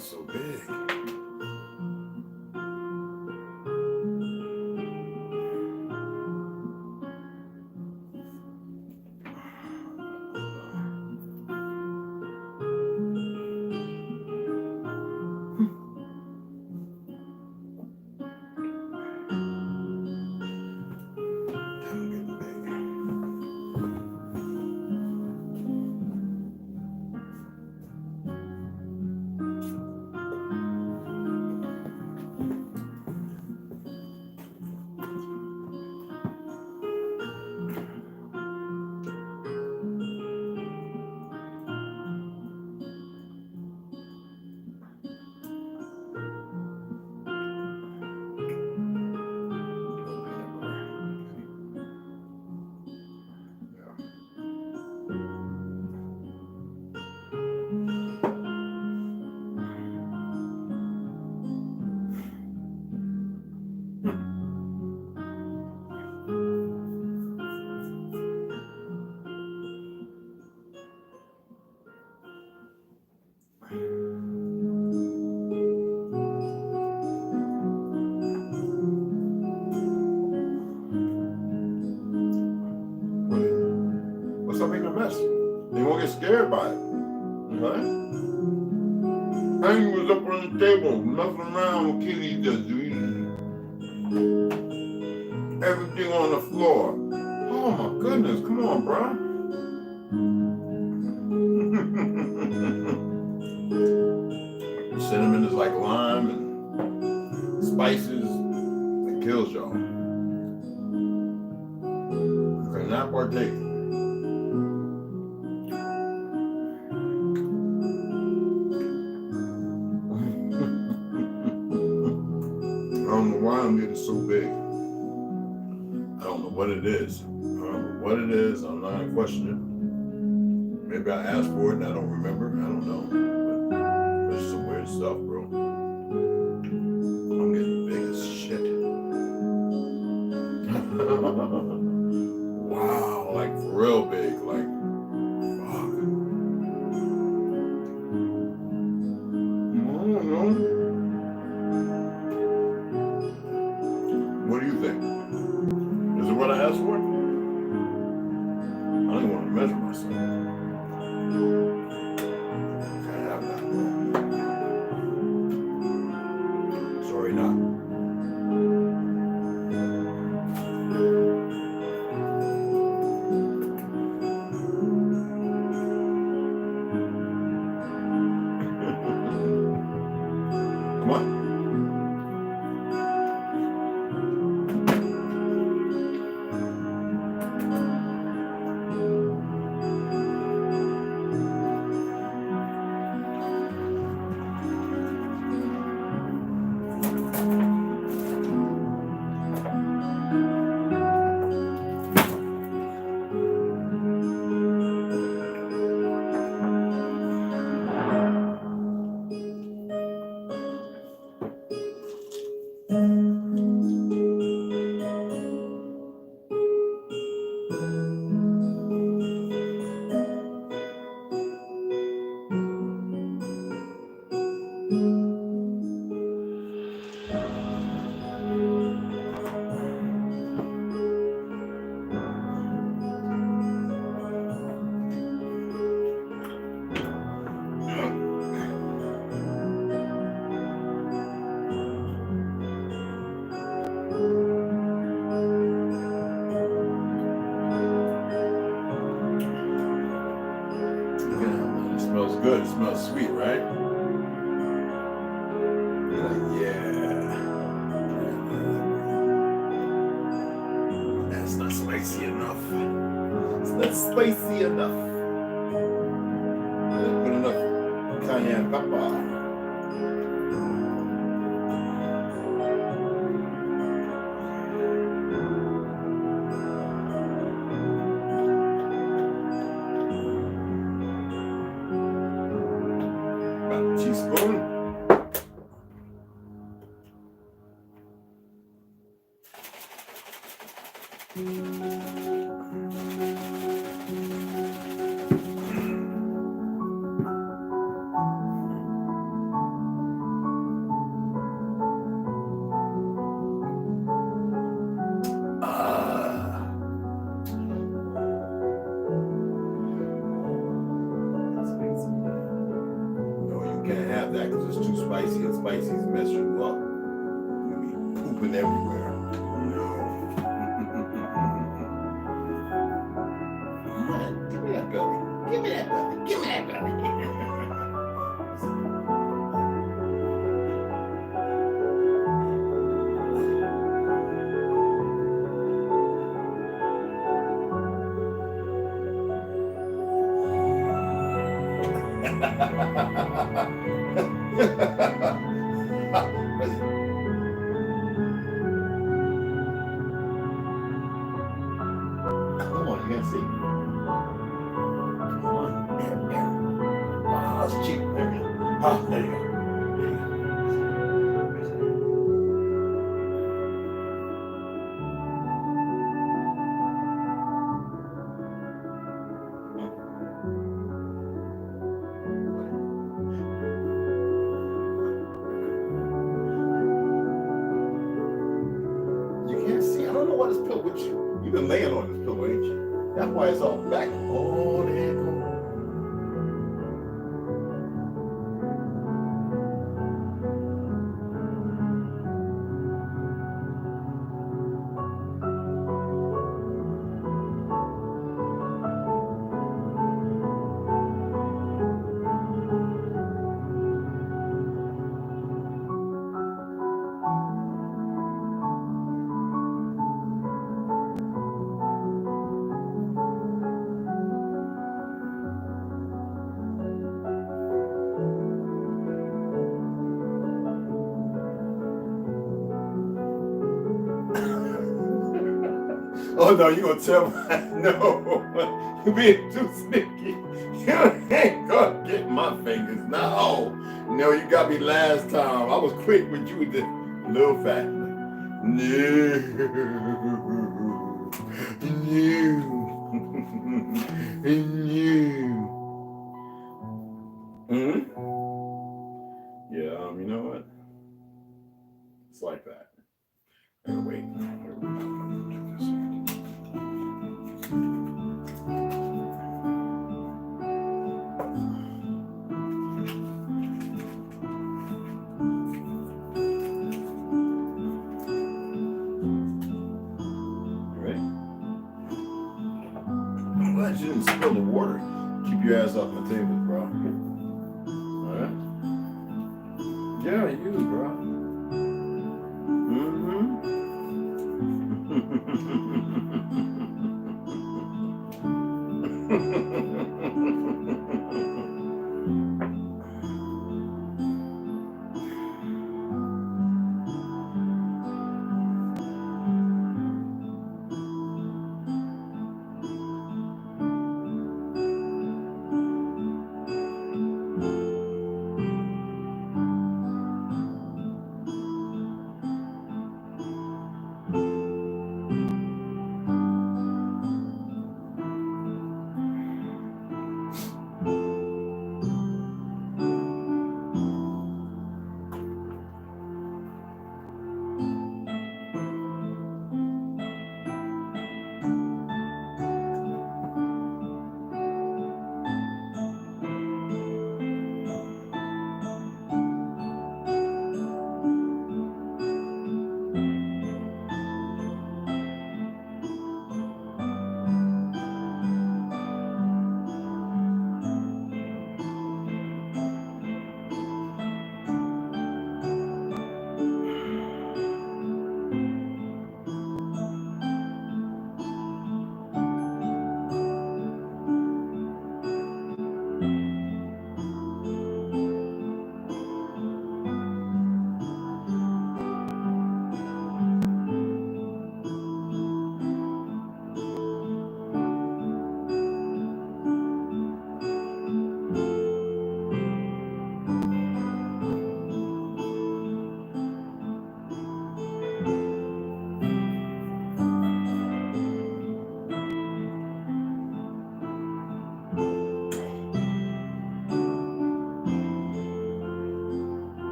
So big. What's up in the mess? They won't get scared by it. Right? Hank was up on the table, nothing around what Kitty does. Everything on the floor. Oh my goodness, come on, bro. Cinnamon is like lime and spices that kills y'all. You cannot partake. I don't know why I'm getting so big. I don't know what it is. I don't know what it is. I'm not gonna question it. Maybe I asked for it and I don't remember. I don't know. But there's some weird stuff, bro. I'm getting big as shit. Wow, like for real big. Like, fuck. I don't know. What do you think? Is it what I asked for? I don't even want to measure myself. Can't have that, bro. Sorry, not. Come on. Smells good. It smells sweet, right? You're like, yeah. That's not spicy enough. It's not spicy enough. I didn't put enough cayenne pepper. Teaspoon. have that because it's too spicy, and spicy's mess you up. You'll be pooping everywhere. No. Come on, give me that belly. Give me that belly. Give me that belly. Come on, you can't see. Come on, there. Oh, it's cheap. There you go. Oh, there you go. You can't see. I don't know why this pillow with you. You've been laying on this pillow, ain't you? That's why it's all back. Oh, there you go. Oh no, you gonna tell me? No, you being too sneaky. You ain't gonna get my fingers. No, you got me last time. I was quick with you with the little fat. No, no. Yeah, you know what? It's like that. Wait. I'm glad you didn't spill the water. Keep your ass off my table, bro. Alright? Yeah, you, bro.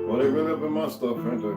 Well, they really up in my stuff, ain't they?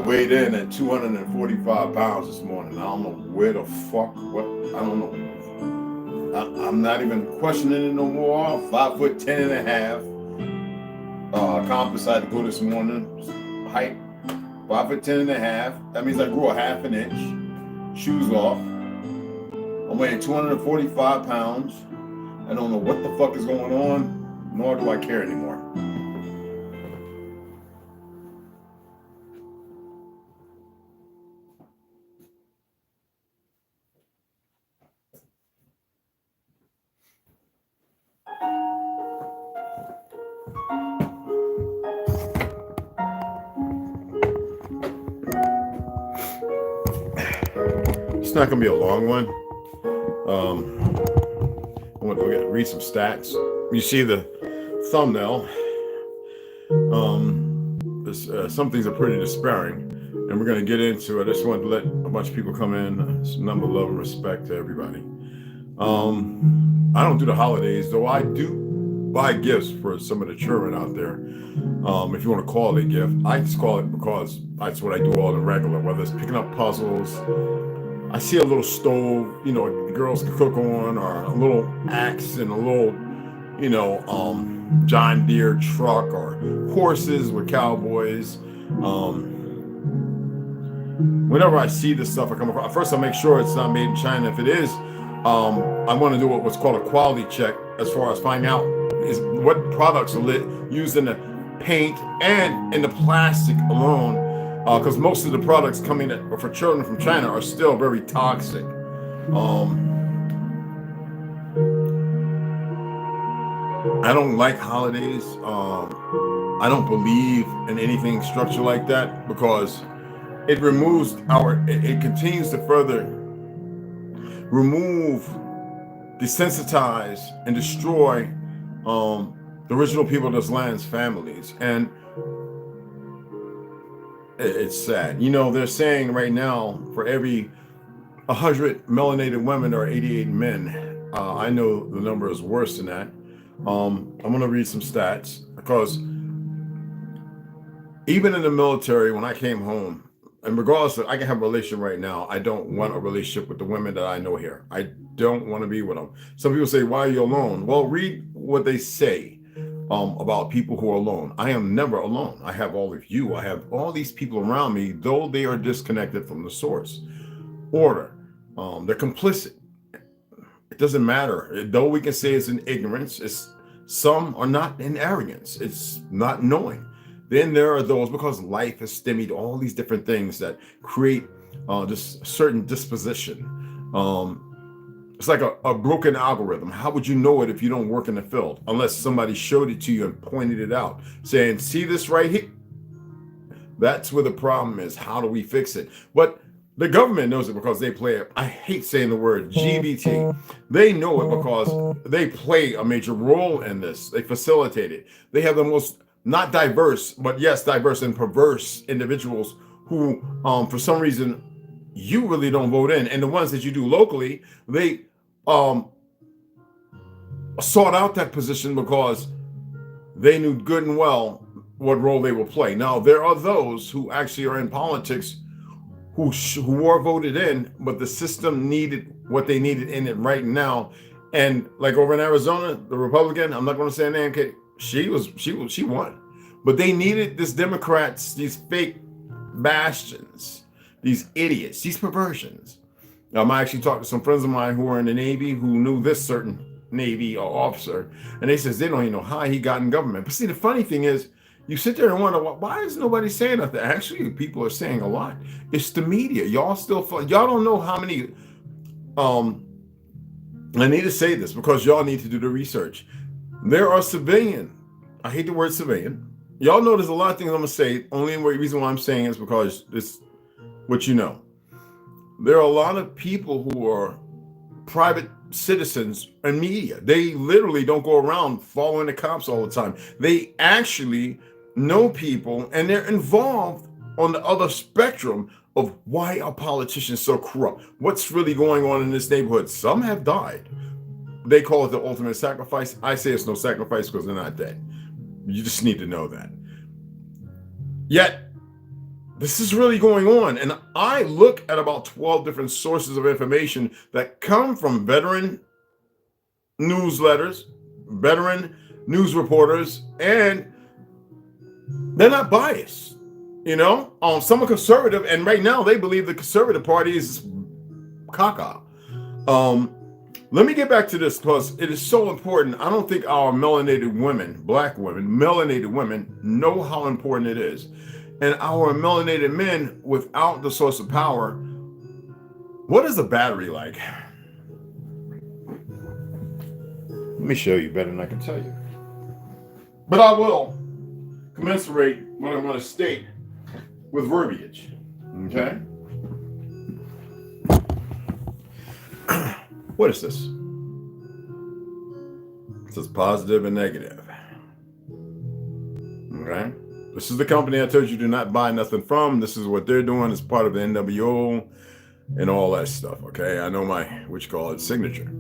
weighed in at 245 pounds this morning. I don't know where the fuck, what, I don't know. I'm not even questioning it no more. 5'10.5". Compass I had to go this morning. Height, 5'10.5". That means I grew a half an inch. Shoes off. I'm weighing 245 pounds. I don't know what the fuck is going on, nor do I care anymore. It's not gonna be a long one. I'm gonna read some stats. You see the thumbnail. Some things are pretty despairing, and we're gonna get into it. I just want to let a bunch of people come in. Some number, love, and respect to everybody. I don't do the holidays, though I do buy gifts for some of the children out there. If you want to call it a gift, I just call it because that's what I do all the regular, whether it's picking up puzzles. I see a little stove, you know, the girls can cook on, or a little axe and a little, you know, John Deere truck, or horses with cowboys. Whenever I see this stuff I come across, first I make sure it's not made in China. If it is, I want to do what's called a quality check as far as finding out is what products are used in the paint and in the plastic alone. Because most of the products coming for children from China are still very toxic. I don't like holidays. I don't believe in anything structured like that, because it removes it continues to further remove, desensitize, and destroy the original people of this land's families. And it's sad. You know, they're saying right now for every 100 melanated women there are 88 men. I know the number is worse than that. I'm going to read some stats, because even in the military, when I came home, and regardless of, I can have a relationship right now, I don't want a relationship with the women that I know here. I don't want to be with them. Some people say, why are you alone? Well, read what they say about people who are alone. I am never alone. I have all of you. I have all these people around me, though they are disconnected from the source order. They're complicit. It doesn't matter. Though we can say it's in ignorance, some are not in arrogance. It's not knowing. Then there are those, because life has stymied all these different things that create this certain disposition. It's like a broken algorithm. How would you know it if you don't work in the field? Unless somebody showed it to you and pointed it out, saying, see this right here? That's where the problem is. How do we fix it? But the government knows it, because they play it. I hate saying the word GBT. They know it because they play a major role in this. They facilitate it. They have the most, not diverse, but yes, diverse and perverse individuals who, for some reason, you really don't vote in. And the ones that you do locally, they sought out that position because they knew good and well what role they will play. Now, there are those who actually are in politics who are voted in, but the system needed what they needed in it right now. And like over in Arizona, the Republican, I'm not going to say her name, she won. But they needed these Democrats, these fake bastions, these idiots, these perversions. I actually talked to some friends of mine who were in the Navy who knew this certain Navy officer, and they says they don't even know how he got in government. But see, the funny thing is, you sit there and wonder, why is nobody saying nothing? Actually, people are saying a lot. It's the media. Y'all don't know how many. I need to say this because y'all need to do the research. There are civilian. I hate the word civilian. Y'all know there's a lot of things I'm gonna say. Only reason why I'm saying is because it's what you know. There are a lot of people who are private citizens and media. They literally don't go around following the cops all the time. They actually know people, and they're involved on the other spectrum of why are politicians so corrupt? What's really going on in this neighborhood? Some have died. They call it the ultimate sacrifice. I say it's no sacrifice because they're not dead. You just need to know that. Yet, This is really going on. And I look at about 12 different sources of information that come from veteran newsletters, veteran news reporters, and they're not biased. Some are conservative, and right now they believe the conservative party is caca. Let me get back to this because it is so important. I don't think our melanated women, black women, melanated women know how important it is. And our melanated men, without the source of power, what is the battery like? Let me show you better than I can tell you. But I will commensurate what I'm going to state with verbiage. Okay? What is this? It says positive and negative. Okay? This is the company I told you do not buy nothing from. This is what they're doing as part of the NWO and all that stuff. Okay? I know my, signature.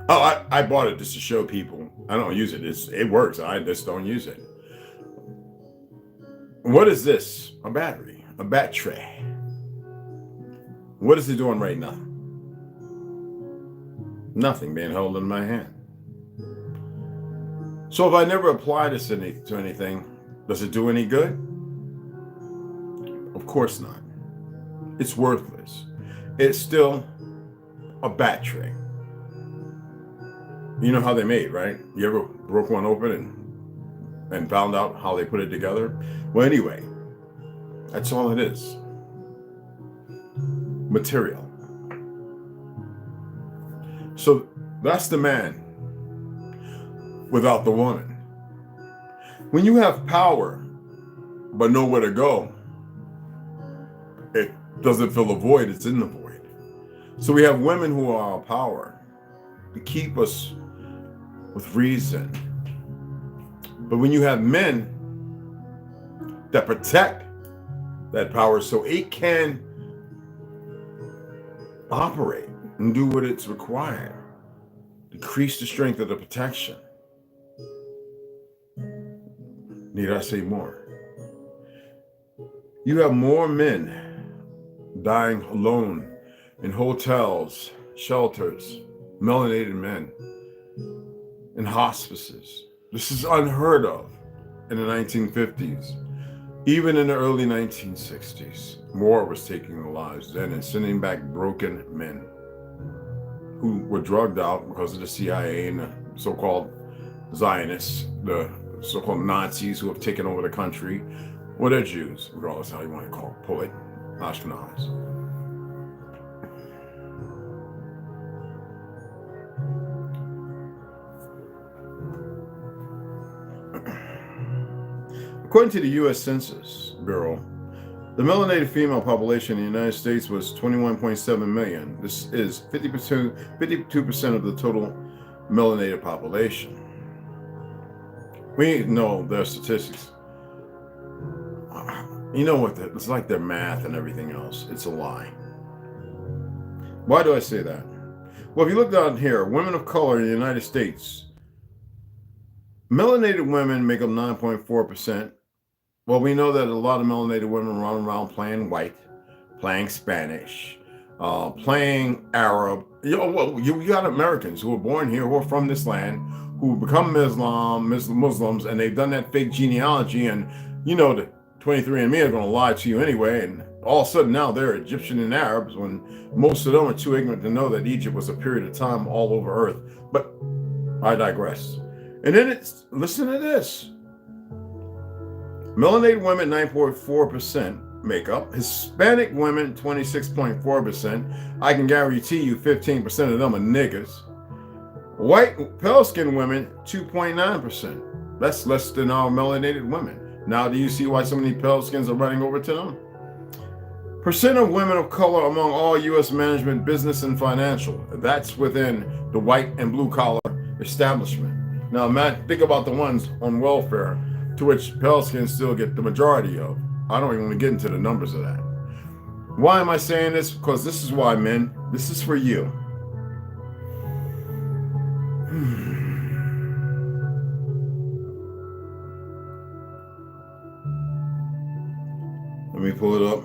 Oh, I bought it just to show people. I don't use it. It works. I just don't use it. What is this? A battery. A battery. What is it doing right now? Nothing being held in my hand. So if I never apply this to anything, does it do any good? Of course not. It's worthless. It's still a battery. You know how they made, right? You ever broke one open and found out how they put it together? Well, anyway, that's all it is. Material. So that's the man without the woman. When you have power but nowhere to go, it doesn't fill a void, it's in the void. So we have women who are our power to keep us with reason. But when you have men that protect that power so it can operate and do what it's required, decrease the strength of the protection. Need I say more? You have more men dying alone in hotels, shelters, melanated men, in hospices. This is unheard of in the 1950s. Even in the early 1960s, war was taking the lives then and sending back broken men who were drugged out because of the CIA and the so-called Zionists, the so-called Nazis who have taken over the country, or they're Jews, regardless of how you want to call it, poet, Ashkenaz. According to the U.S. Census Bureau, the melanated female population in the United States was 21.7 million. This is 52% of the total melanated population. We know their statistics. You know what? It's like their math and everything else. It's a lie. Why do I say that? Well, if you look down here, women of color in the United States, melanated women make up 9.4%. Well, we know that a lot of melanated women run around playing white, playing Spanish, playing Arab. You got Americans who are born here, who are from this land, who become Muslims, and they've done that fake genealogy, and the 23andMe are going to lie to you anyway, and all of a sudden now they're Egyptian and Arabs when most of them are too ignorant to know that Egypt was a period of time all over Earth. But I digress. And then listen to this. Melanated women, 9.4% makeup. Hispanic women, 26.4%. I can guarantee you 15% of them are niggas. White, pale-skinned women, 2.9%. That's less than our melanated women. Now, do you see why so many pale skins are running over to them? Percent of women of color among all U.S. management, business, and financial. That's within the white and blue-collar establishment. Now, Matt, think about the ones on welfare, to which pale skins still get the majority of. I don't even want to get into the numbers of that. Why am I saying this? Because this is why, men. This is for you. Let me pull it up.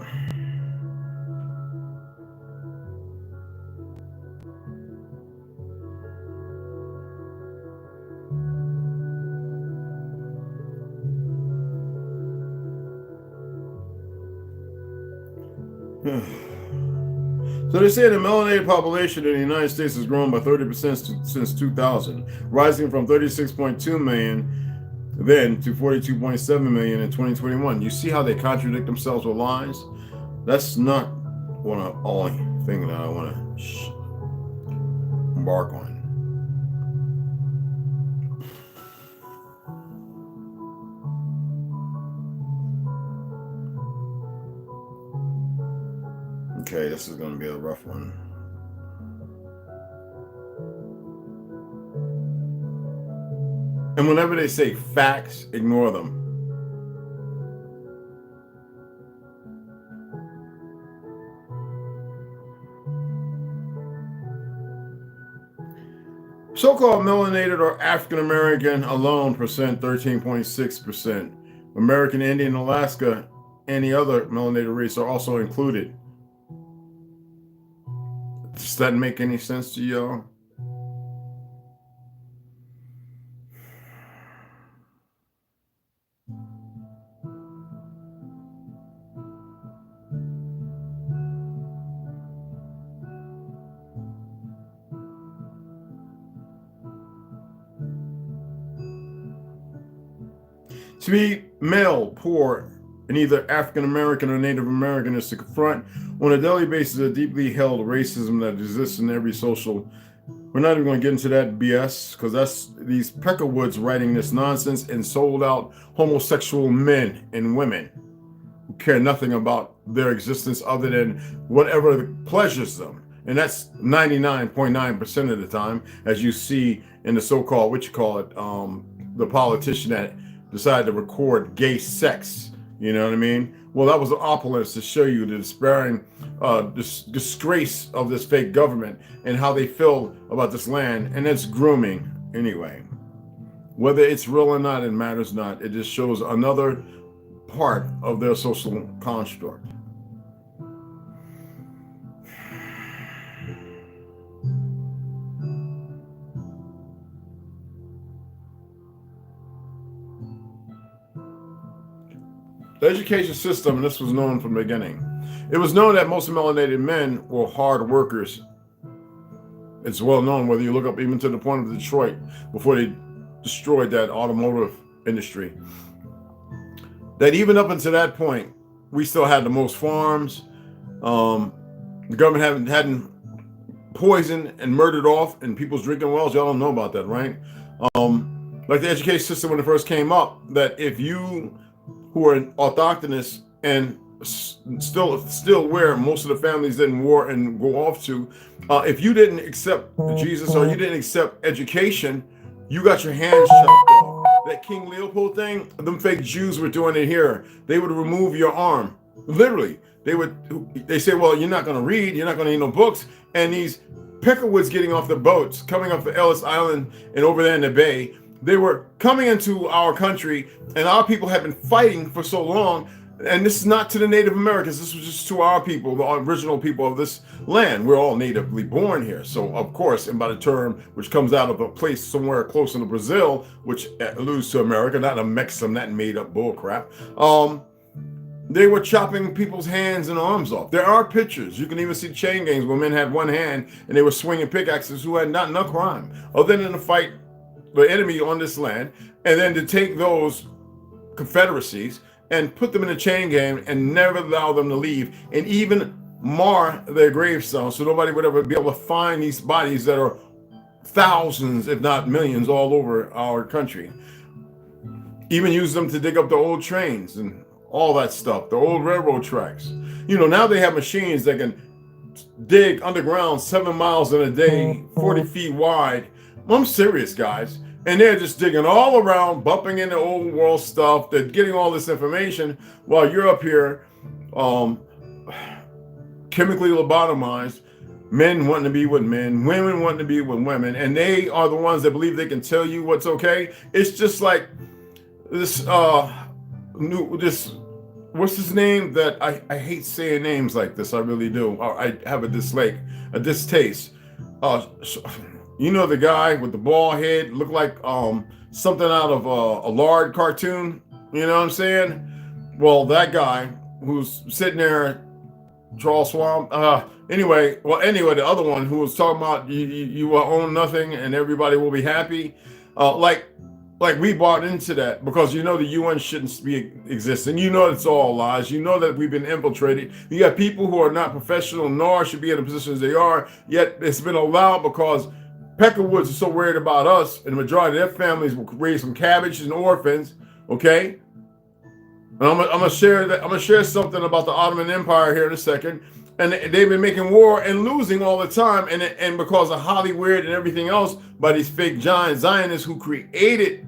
So they say the melanated population in the United States has grown by 30% since 2000, rising from 36.2 million then to 42.7 million in 2021. You see how they contradict themselves with lies? That's not one of the only thing that I want to embark on. Okay, this is going to be a rough one. And whenever they say facts, ignore them. So-called melanated or African American alone percent 13.6%. American Indian, Alaska, any other melanated race are also included. Does that make any sense to y'all? To be male, poor, and either African American or Native American is to confront on a daily basis a deeply held racism that exists in every social. We're not even going to get into that BS because that's these Peckerwoods writing this nonsense and sold out homosexual men and women who care nothing about their existence other than whatever pleasures them. And that's 99.9% of the time, as you see in the so-called, the politician that decided to record gay sex. You know what I mean? Well, that was an opulence to show you the despairing disgrace of this fake government and how they feel about this land. And it's grooming anyway. Whether it's real or not, it matters not. It just shows another part of their social construct. The education system, and this was known from the beginning, it was known that most melanated men were hard workers. It's well known, whether you look up even to the point of Detroit, before they destroyed that automotive industry, that even up until that point, we still had the most farms. The government hadn't poisoned and murdered off in people's drinking wells. Y'all don't know about that, right? Like the education system when it first came up, that if you who are autochthonous and still where most of the families didn't war and go off to, if you didn't accept Jesus or you didn't accept education, you got your hands chopped off. That King Leopold thing, them fake Jews were doing it here. They would remove your arm, literally. They say, well, you're not going to read, you're not going to need no books. And these Peckerwoods getting off the boats, coming off the Ellis Island and over there in the bay, they were coming into our country, and our people had been fighting for so long. And this is not to the Native Americans. This was just to our people, the original people of this land. We're all natively born here. So, of course, and by the term which comes out of a place somewhere close to Brazil, which alludes to America, not a Mexican, that made-up bullcrap, they were chopping people's hands and arms off. There are pictures. You can even see chain gangs where men had one hand, and they were swinging pickaxes who had not no crime, other than to fight the enemy on this land, and then to take those confederacies and put them in a chain gang and never allow them to leave, and even mar their gravestones so nobody would ever be able to find these bodies that are thousands, if not millions, all over our country. Even use them to dig up the old trains and all that stuff, the old railroad tracks. You know, now they have machines that can dig underground 7 miles in a day, 40 feet wide. I'm serious, guys. And they're just digging all around, bumping into old world stuff. They're getting all this information while you're up here chemically lobotomized, men wanting to be with men, women wanting to be with women, and they are the ones that believe they can tell you what's okay. It's just like this what's his name? That I hate saying names like this. I really do. I have a distaste. You know the guy with the bald head, look like something out of a lard cartoon. You know what I'm saying? Well, that guy who's sitting there, Charles Swamp. Anyway, the other one who was talking about you will own nothing and everybody will be happy. Like we bought into that because you know the UN shouldn't be existing. You know it's all lies. You know that we've been infiltrated. You got people who are not professional nor should be in the positions they are. Yet it's been allowed because Peckerwoods is so worried about us, and the majority of their families will raise some cabbage and orphans. Okay, and I'm gonna share that. I'm gonna share something about the Ottoman Empire here in a second. And they've been making war and losing all the time, and because of Hollywood and everything else, by these fake giant Zionists who created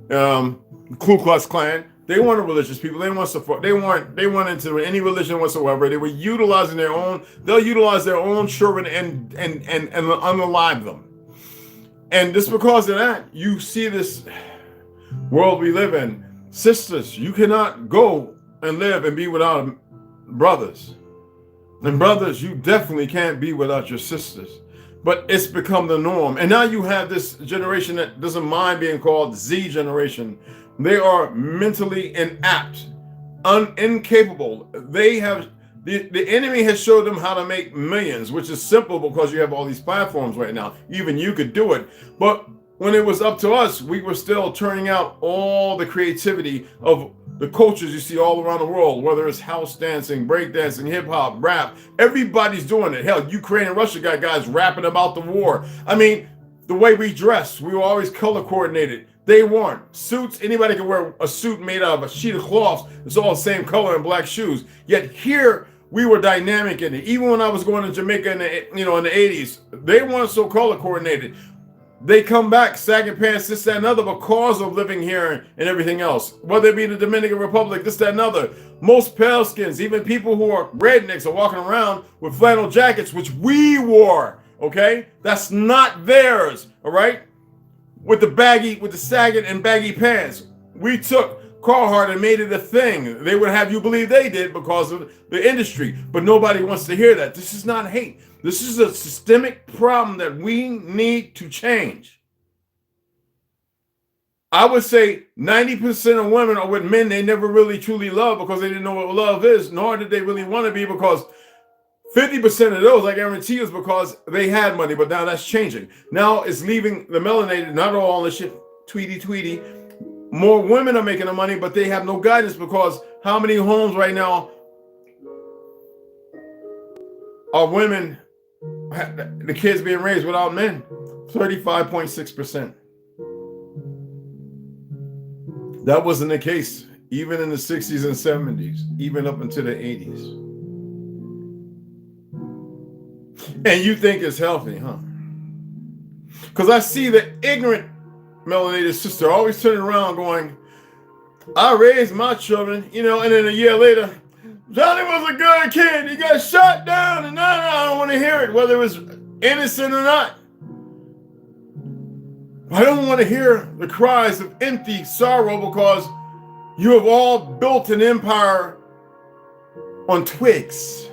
Ku Klux Klan. They weren't religious people. They weren't support. They weren't into any religion whatsoever. They were utilizing their own. They'll utilize their own children and unalive them. And just because of that, you see this world we live in. Sisters, you cannot go and live and be without brothers. And brothers, you definitely can't be without your sisters. But it's become the norm. And now you have this generation that doesn't mind being called Z generation. They are mentally inapt, incapable. They have, the enemy has showed them how to make millions, which is simple because you have all these platforms right now. Even you could do it. But when it was up to us, we were still turning out all the creativity of the cultures you see all around the world, whether it's house dancing, break dancing, hip hop, rap. Everybody's doing it. Hell, Ukraine and Russia got guys rapping about the war. I mean, the way we dress, we were always color coordinated. They weren't. Suits, anybody can wear a suit made out of a sheet of cloth. It's all the same color and black shoes. Yet here, we were dynamic in it. Even when I was going to Jamaica in the 80s, they weren't so color coordinated. They come back sagging pants, this, that, and other, because of living here and everything else. Whether it be the Dominican Republic, this, that, and other. Most pale skins, even people who are rednecks, are walking around with flannel jackets, which we wore. Okay, that's not theirs. All right, with the sagging and baggy pants, we took Carhartt and made it a thing. They would have you believe they did because of the industry, but nobody wants to hear that. This is not hate. This is a systemic problem that we need to change. I would say 90% of women are with men they never really truly love because they didn't know what love is, nor did they really want to be, because 50% of those, I guarantee you, is because they had money, but now that's changing. Now it's leaving the melanated, not all this shit, tweety. More women are making the money, but they have no guidance, because how many homes right now are women, the kids being raised without men? 35.6%. That wasn't the case even in the 60s and 70s, even up into the 80s. And you think it's healthy, huh? Because I see the ignorant melanated sister always turning around going, I raised my children, and then a year later, Johnny was a good kid. He got shot down, and I don't want to hear it, whether it was innocent or not. I don't want to hear the cries of empty sorrow, because you have all built an empire on twigs.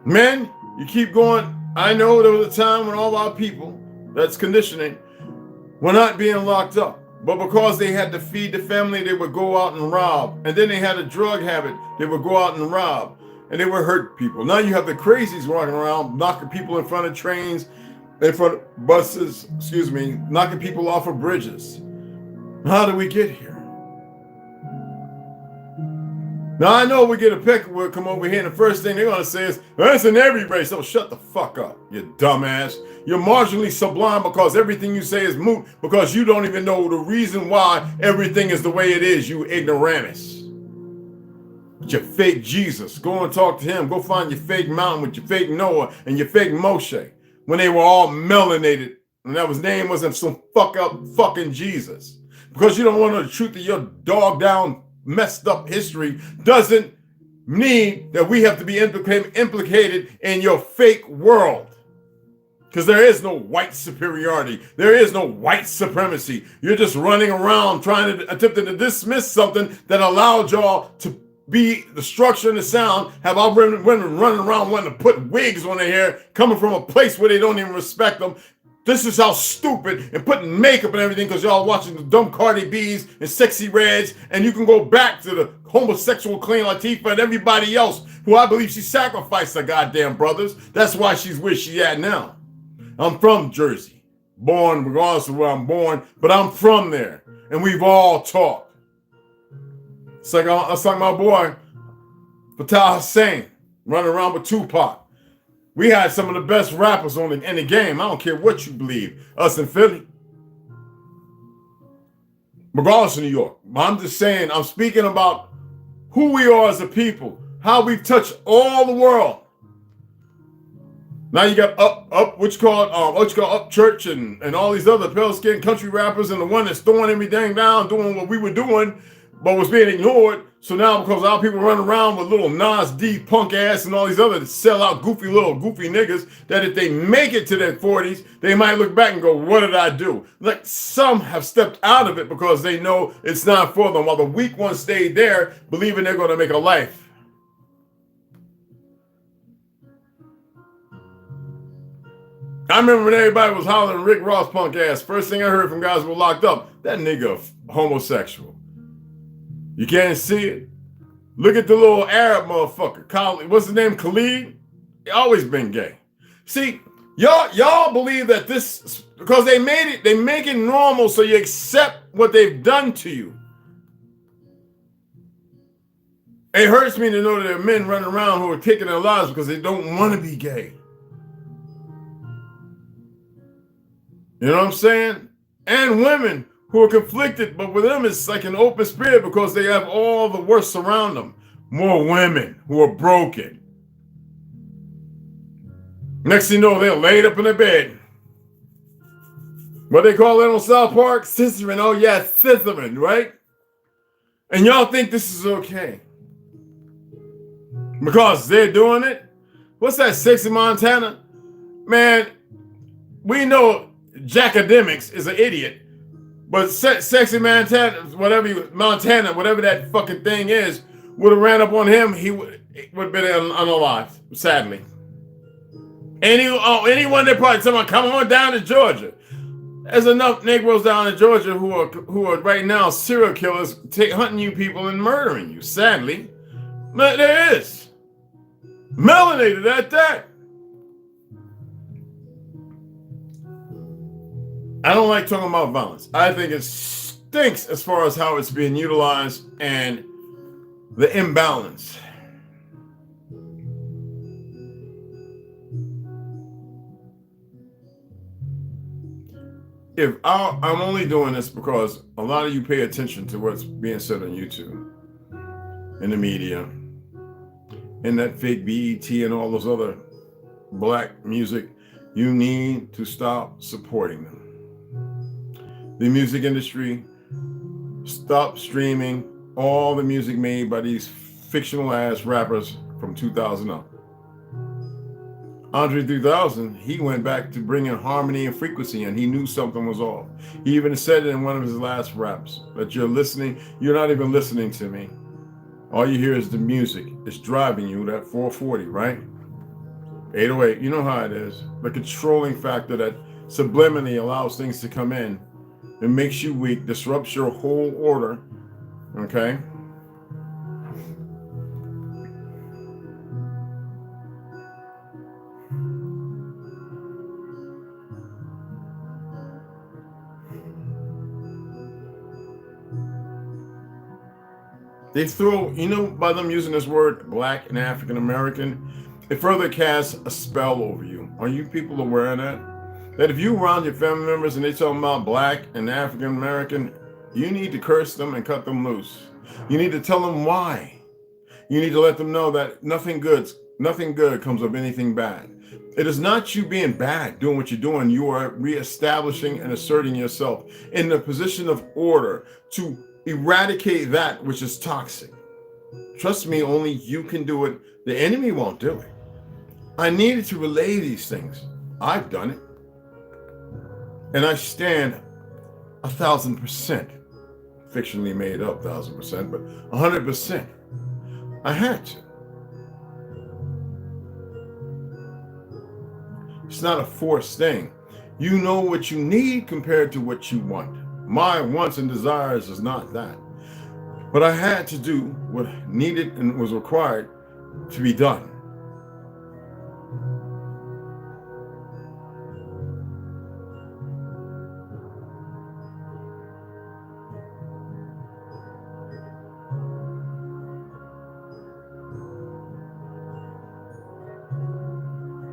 Men, you keep going. I know there was a time when all our people, that's conditioning, were not being locked up. But because they had to feed the family, they would go out and rob. And then they had a drug habit. They would go out and rob. And they would hurt people. Now you have the crazies walking around, knocking people in front of trains, in front of buses, knocking people off of bridges. How did we get here? Now I know we get a pick, we'll come over here, and the first thing they're going to say is, that's in every race. So shut the fuck up, you dumbass. You're marginally sublime because everything you say is moot, because you don't even know the reason why everything is the way it is, you ignoramus. With your fake Jesus. Go and talk to him. Go find your fake mountain with your fake Noah and your fake Moshe, when they were all melanated, and that his name wasn't some fuck up fucking Jesus. Because you don't want to know the truth of your dog down messed up history doesn't mean that we have to be implicated in your fake world. Because there is no white superiority. There is no white supremacy. You're just running around trying to attempting to dismiss something that allowed y'all to be the structure and the sound, have our women running around wanting to put wigs on their hair, coming from a place where they don't even respect them. This is how stupid, and putting makeup and everything because y'all watching the dumb Cardi B's and Sexy Reds, and you can go back to the homosexual Queen Latifah and everybody else who I believe she sacrificed her goddamn brothers. That's why she's where she at now. I'm from Jersey, born regardless of where I'm born, but I'm from there, and we've all talked. It's like my boy Fatal Hussein running around with Tupac. We had some of the best rappers in the game. I don't care what you believe. Us in Philly, regardless of New York. I'm just saying. I'm speaking about who we are as a people, how we've touched all the world. Now you got up Church and all these other pale skinned country rappers, and the one that's throwing everything down, doing what we were doing, but was being ignored. So now because our people run around with little Nas D punk ass and all these other sell out goofy niggas, that if they make it to their 40s, they might look back and go, what did I do? Like some have stepped out of it because they know it's not for them, while the weak ones stayed there believing they're going to make a life. I remember when everybody was hollering Rick Ross punk ass. First thing I heard from guys who were locked up, that nigga homosexual. You can't see it. Look at the little Arab motherfucker. What's his name? Khalid? He always been gay. See, y'all believe that this, because they make it normal so you accept what they've done to you. It hurts me to know that there are men running around who are taking their lives because they don't want to be gay. You know what I'm saying? And women who are conflicted, but with them it's like an open spirit because they have all the worst around them. More women who are broken. Next thing you know, they're laid up in the bed. What they call it on South Park? Scissoring. Oh yeah, scissoring, right? And y'all think this is okay. Because they're doing it? What's that, Sexy Montana? Man, we know Jackademics is an idiot, but Sexy Montana, whatever that fucking thing is, would have ran up on him. He would have been unalive, sadly. Anyone that probably someone come on down to Georgia. There's enough Negroes down in Georgia who are right now serial killers, hunting you people and murdering you. Sadly, but there is melanated at that. I don't like talking about violence. I think it stinks as far as how it's being utilized and the imbalance. I'm only doing this because a lot of you pay attention to what's being said on YouTube, in the media, in that fake BET and all those other black music. You need to stop supporting them. The music industry, stop streaming all the music made by these fictional ass rappers from 2000 up. Andre 3000, he went back to bringing harmony and frequency, and he knew something was off. He even said it in one of his last raps, that you're not even listening to me. All you hear is the music. It's driving you, that 440, right? 808, you know how it is. The controlling factor that subliminally allows things to come in. It makes you weak, disrupts your whole order, okay? They throw, by them using this word, black and African American, it further casts a spell over you. Are you people aware of that? That if you around your family members and they talking about black and African American, you need to curse them and cut them loose. You need to tell them why. You need to let them know that nothing good comes of anything bad. It is not you being bad, doing what you're doing. You are reestablishing and asserting yourself in the position of order to eradicate that which is toxic. Trust me, only you can do it. The enemy won't do it. I needed to relay these things. I've done it. And I stand 1,000%, fictionally made up 1,000%, but 100%. I had to. It's not a forced thing. You know what you need compared to what you want. My wants and desires is not that. But I had to do what needed and was required to be done.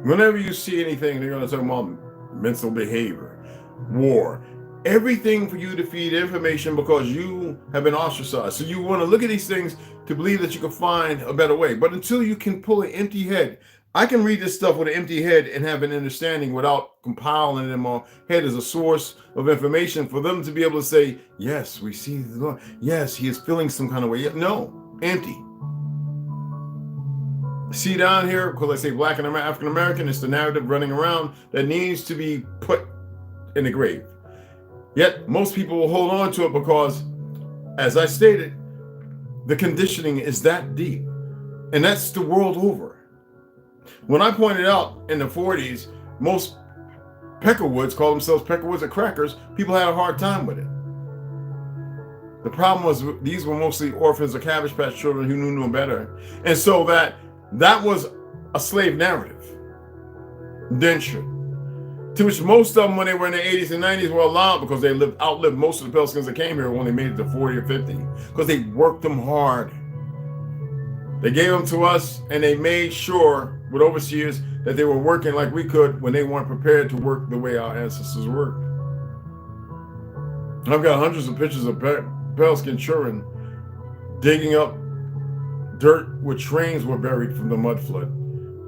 Whenever you see anything, they're going to talk about mental behavior, war, everything for you to feed information because you have been ostracized. So you want to look at these things to believe that you can find a better way. But until you can pull an empty head, I can read this stuff with an empty head and have an understanding without compiling it in my head as a source of information for them to be able to say, yes, we see the Lord. Yes, he is feeling some kind of way. No, empty. See down here, because I say Black and African American, it's the narrative running around that needs to be put in the grave. Yet most people will hold on to it because, as I stated, the conditioning is that deep. And that's the world over. When I pointed out in the 40s, most Peckerwoods call themselves Peckerwoods or crackers, people had a hard time with it. The problem was these were mostly orphans or Cabbage Patch children who knew no better. And so that was a slave narrative, indentured, to which most of them, when they were in the 80s and 90s, were allowed because they outlived most of the Pale-Skins that came here when they made it to 40 or 50, because they worked them hard. They gave them to us, and they made sure with overseers that they were working like we could when they weren't prepared to work the way our ancestors worked. I've got hundreds of pictures of Pale-Skin children digging up dirt where trains were buried from the mud flood,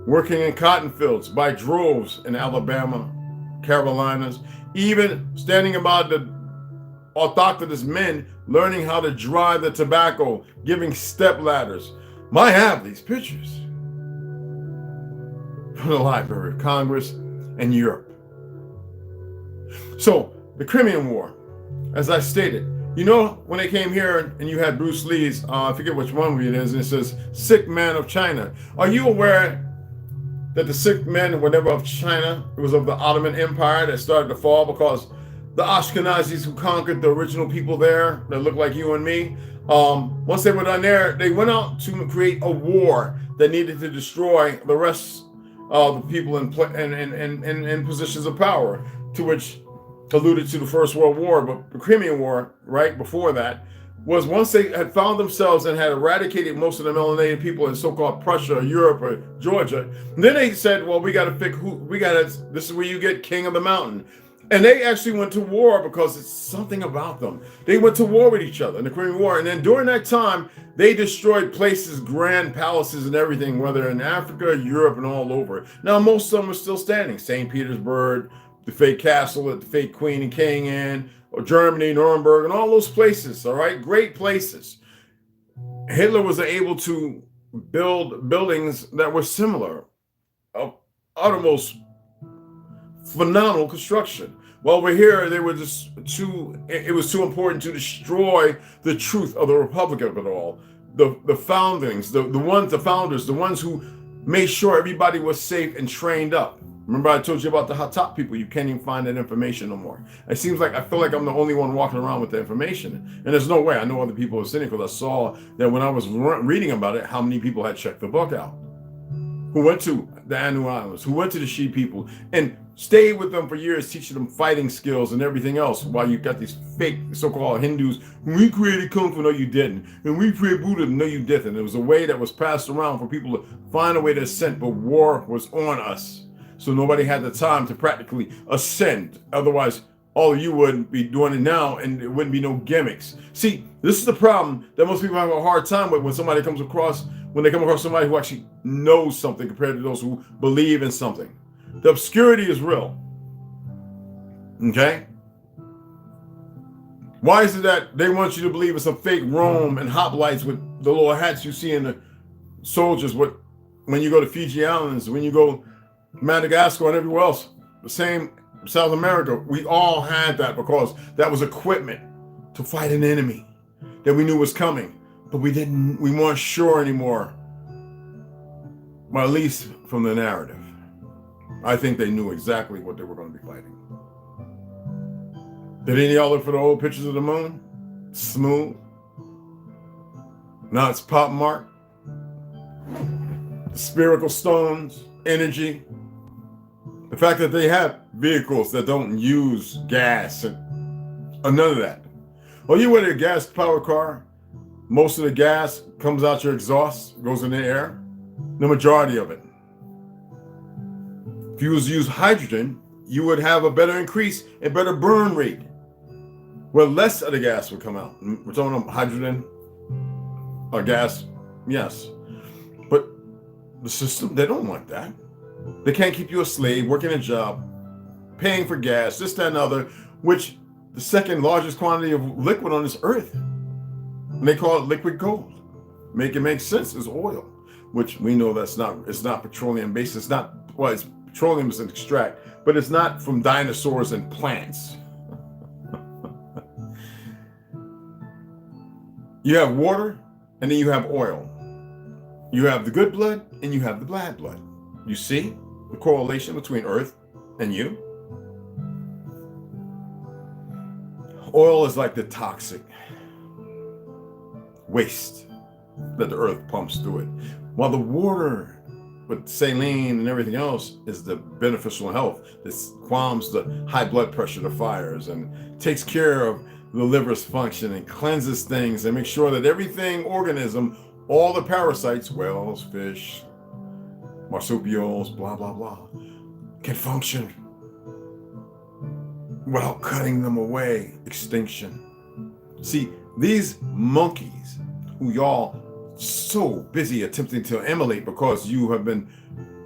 working in cotton fields by droves in Alabama, Carolinas, even standing about the orthodox men learning how to dry the tobacco, giving step ladders. I have these pictures from the Library of Congress and Europe. So the Crimean War, as I stated, you know, when they came here and you had Bruce Lee's, I forget which one it is, and it says, Sick Man of China. Are you aware that the sick men were never of China? It was of the Ottoman Empire that started to fall because the Ashkenazis who conquered the original people there that look like you and me, once they were done there, they went out to create a war that needed to destroy the rest of the people in positions of power, to which alluded to the First World War. But the Crimean War, right before that, was once they had found themselves and had eradicated most of the melanated people in so-called Prussia or Europe or Georgia, and then they said, well, we got to pick who, this is where you get King of the Mountain. And they actually went to war because it's something about them. They went to war with each other in the Crimean War. And then during that time, they destroyed places, grand palaces and everything, whether in Africa, Europe, and all over. Now, most of them are still standing. St. Petersburg, the fake castle that the fake queen and king in, or Germany, Nuremberg, and all those places, all right? Great places. Hitler was able to build buildings that were similar, of uttermost phenomenal construction. While we're here, they were just it was too important to destroy the truth of the Republic of it all. The foundings, the founders, the ones who made sure everybody was safe and trained up. Remember I told you about the hot top people? You can't even find that information no more. It seems like I feel like I'm the only one walking around with the information. And there's no way. I know other people are sitting because I saw that when I was reading about it, how many people had checked the book out, who went to the Anu Islands, who went to the Shi people and stayed with them for years, teaching them fighting skills and everything else, while you got these fake so-called Hindus. We created Kung Fu, no you didn't. And we created Buddhism, no you didn't. It was a way that was passed around for people to find a way to ascend, but war was on us. So nobody had the time to practically ascend. Otherwise, all of you wouldn't be doing it now and there wouldn't be no gimmicks. See, this is the problem that most people have a hard time with when they come across somebody who actually knows something compared to those who believe in something. The obscurity is real. Okay? Why is it that they want you to believe in some fake Rome and hoplites with the little hats you see in the soldiers when you go to Fiji Islands, when you go Madagascar and everywhere else? the same South America, we all had that because that was equipment to fight an enemy that we knew was coming, but we weren't sure anymore. Well, at least from the narrative. I think they knew exactly what they were going to be fighting. Did any of y'all look for the old pictures of the moon? Smooth. Now it's pop mark. Spherical stones, energy. The fact that they have vehicles that don't use gas and none of that. Well, you with a gas powered car, most of the gas comes out your exhaust, goes in the air, the majority of it. If you was to use hydrogen, you would have a better increase and better burn rate. Well, less of the gas would come out. We're talking about hydrogen or gas, yes. But the system, they don't want that. They can't keep you a slave, working a job, paying for gas, this, that, and other, which the second largest quantity of liquid on this earth. And they call it liquid gold. Make it make sense, is oil, which we know it's not petroleum based. It's not, well, it's petroleum is an extract, but it's not from dinosaurs and plants. You have water, and then you have oil. You have the good blood, and you have the bad blood. You see the correlation between Earth and you? Oil is like the toxic waste that the Earth pumps through it, while the water with saline and everything else is the beneficial health. This calms the high blood pressure, the fires, and takes care of the liver's function and cleanses things and makes sure that everything, organism, all the parasites, whales, fish, marsupials, blah, blah, blah, can function without cutting them away. Extinction. See, these monkeys who y'all so busy attempting to emulate because you have been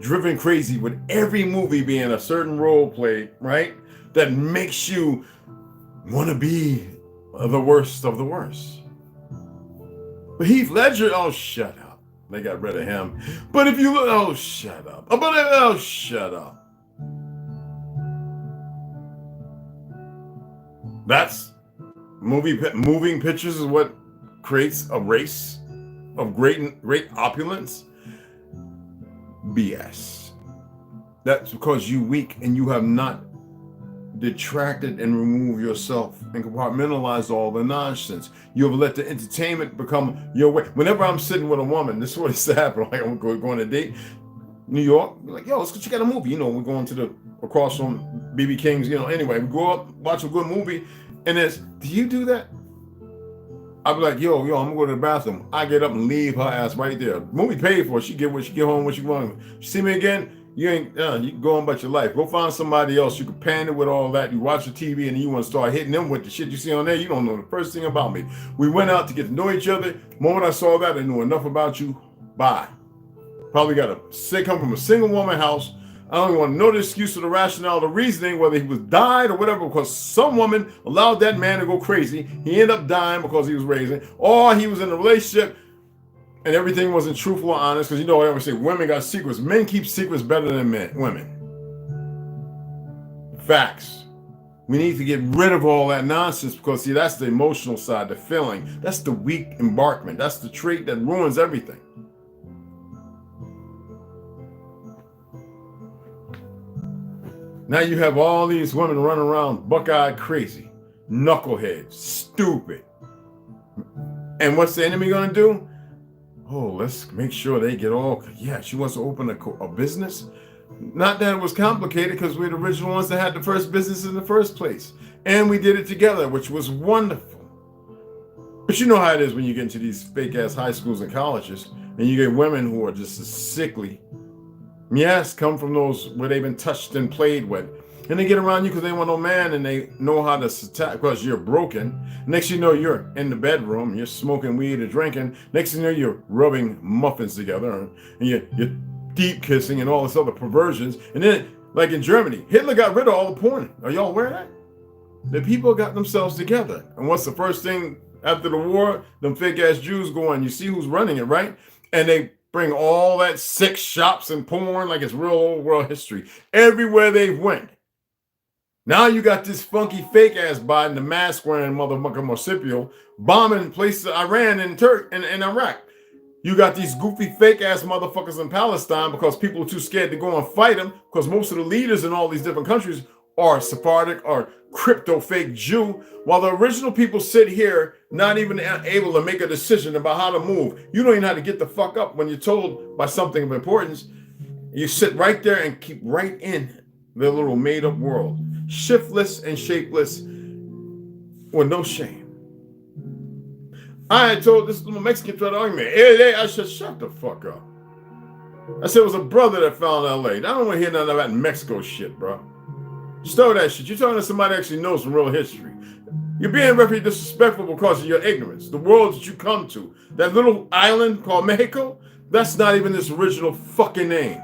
driven crazy with every movie being a certain role play, right? That makes you want to be the worst of the worst. But Heath Ledger, oh, shut up. They got rid of him. But if you look, oh, shut up. Oh, shut up. That's moving pictures is what creates a race of great opulence. BS. That's because you weak and you have not detracted and removed yourself and compartmentalized all the nonsense. You have let the entertainment become your way. Whenever I'm sitting with a woman, this is what used to happen. Like I'm going on a date, New York, like, yo, let's go check out a movie. You know, we're going to across from BB King's, you know, anyway, we go up, watch a good movie, and it's, do you do that? I'd be like, yo, I'm gonna go to the bathroom. I get up and leave her ass right there. Movie paid for, she get home when she want. She see me again, you ain't, you can go on about your life. Go find somebody else. You can pander with all that. You watch the TV and you want to start hitting them with the shit you see on there. You don't know the first thing about me. We went out to get to know each other. The moment I saw that, I knew enough about you. Bye. Probably got come from a single woman house. I don't even want to know the excuse or the rationale, the reasoning, whether he was died or whatever, because some woman allowed that man to go crazy. He ended up dying because he was raising, or he was in a relationship and everything wasn't truthful or honest. Because you know, I always say women got secrets. Men keep secrets better than women. Facts. We need to get rid of all that nonsense because, see, that's the emotional side, the feeling. That's the weak embarkment. That's the trait that ruins everything. Now you have all these women running around buck-eyed crazy, knuckleheads, stupid. And what's the enemy going to do? Oh, let's make sure they get all, yeah, she wants to open a business. Not that it was complicated because we're the original ones that had the first business in the first place. And we did it together, which was wonderful. But you know how it is when you get into these fake-ass high schools and colleges and you get women who are just as sickly. Yes, come from those where they've been touched and played with. And they get around you because they want no man and they know how to attack because you're broken. Next you know, you're in the bedroom, you're smoking weed and drinking. Next you know, you're rubbing muffins together and you're deep kissing and all this other perversions. And then, like in Germany, Hitler got rid of all the porn. Are y'all aware of that? The people got themselves together. And what's the first thing after the war? Them fake-ass Jews go on. You see who's running it, right? And they bring all that sex shops and porn like it's real old world history. Everywhere they went, Now you got this funky fake ass Biden, the mask wearing motherfucker Marsupial, bombing places Iran and and Iraq. You got these goofy fake ass motherfuckers in Palestine because people are too scared to go and fight them because most of the leaders in all these different countries are Sephardic or crypto fake Jew, while the original people sit here not even able to make a decision about how to move. You don't even know how to get the fuck up when you're told by something of importance. You sit right there and keep right in their little made up world, shiftless and shapeless with no shame. I had told this little Mexican trying to argue me. Hey, I said, shut the fuck up. I said it was a brother that found LA. I don't want to hear nothing about Mexico shit, bro. Stow that shit. You're talking to somebody that actually knows some real history. You're being very disrespectful because of your ignorance. The world that you come to, that little island called Mexico, that's not even its original fucking name.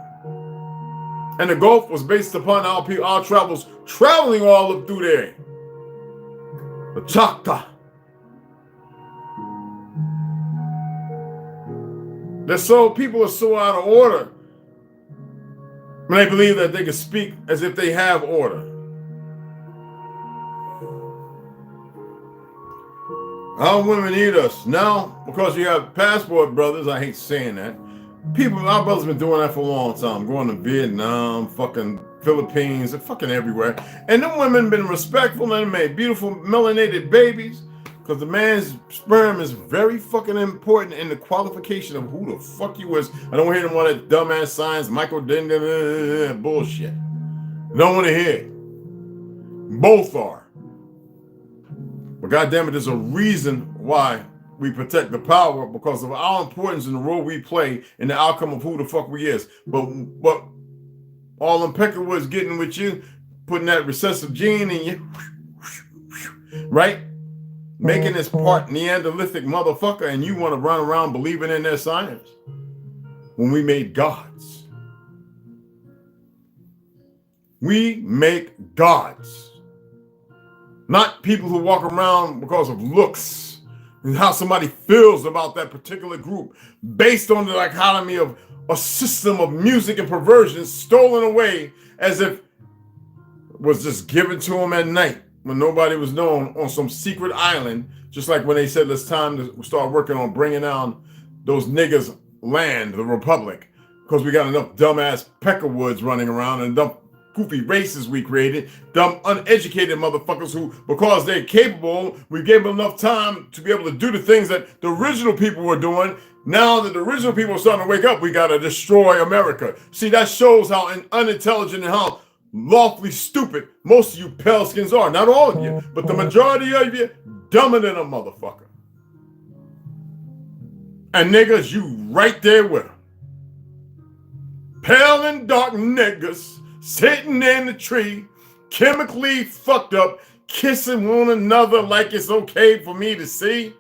And the Gulf was based upon our travels traveling all up through there. The Choctaw. People are so out of order when they believe that they can speak as if they have order. Our women eat us. Now, because you have passport brothers, I hate saying that. Our brothers been doing that for a long time. Going to Vietnam, fucking Philippines, and fucking everywhere. And them women been respectful and made beautiful melanated babies. Because the man's sperm is very fucking important in the qualification of who the fuck you is. I don't hear them all that dumbass science, bullshit. I don't want to hear it. Both are. But goddamn it, there's a reason why we protect the power because of our importance in the role we play in the outcome of who the fuck we is. But all them peckerwoods getting with you, putting that recessive gene in you, right? Making this part Neanderthalic motherfucker, and you want to run around believing in their science when we made gods. We make gods. Not people who walk around because of looks and how somebody feels about that particular group based on the dichotomy of a system of music and perversion stolen away as if it was just given to them at night. When nobody was known on some secret island, just like when they said it's time to start working on bringing down those niggas' land, the Republic, because we got enough dumbass peckerwoods running around and dumb goofy races we created, dumb uneducated motherfuckers who, because they're capable, we gave them enough time to be able to do the things that the original people were doing. Now that the original people are starting to wake up, we got to destroy America. See, that shows how unintelligent and how lawfully stupid most of you pale skins are. Not all of you, but the majority of you dumber than a motherfucker. And niggas, you right there with them. Pale and dark niggas sitting in the tree, chemically fucked up, kissing one another like it's okay for me to see.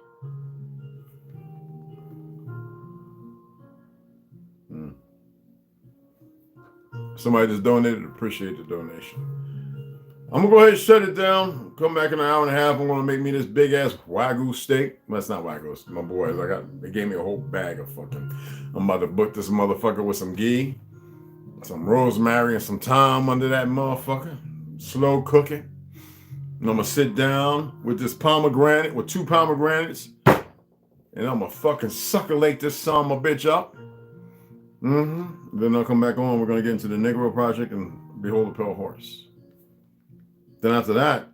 Somebody just donated, appreciate the donation. I'm gonna go ahead and shut it down. Come back in an hour and a half. I'm gonna make me this big ass Wagyu steak. Well, it's not Wagyu, it's my boys. They gave me a whole bag of fucking. I'm about to book this motherfucker with some ghee, some rosemary, and some thyme under that motherfucker. Slow cooking. And I'm gonna sit down with this pomegranate, with 2 pomegranates, and I'm gonna fucking succulate this son of a bitch up. Then I'll come back on. We're gonna get into the Negro Project and Behold the Pale Horse. Then after that,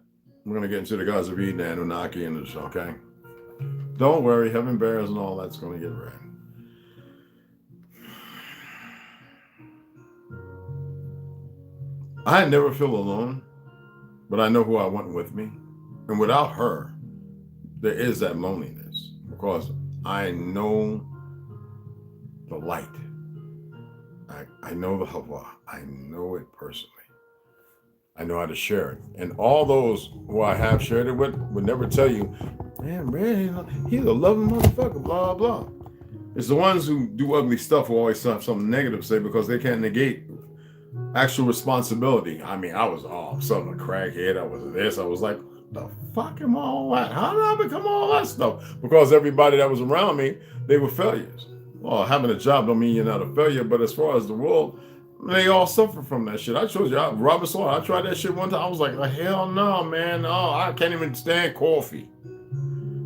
we're gonna get into the gods of Eden, Anunnaki, and the show. Okay. Don't worry, heaven bears and all that's gonna get read. I never feel alone, but I know who I want with me, and without her, there is that loneliness because I know the light. I know the Hava. I know it personally. I know how to share it. And all those who I have shared it with would never tell you, man, he's a loving motherfucker, blah, blah. It's the ones who do ugly stuff who always have something negative to say because they can't negate actual responsibility. I mean, I was something a crackhead. I was this. I was like, what the fuck am all that? How did I become all that stuff? Because everybody that was around me, they were failures. Well, having a job don't mean you're not a failure, but as far as the world, They all suffer from that shit. I told you, Robert Saw, I tried that shit one time. I was like, hell no, man. No, I can't even stand coffee.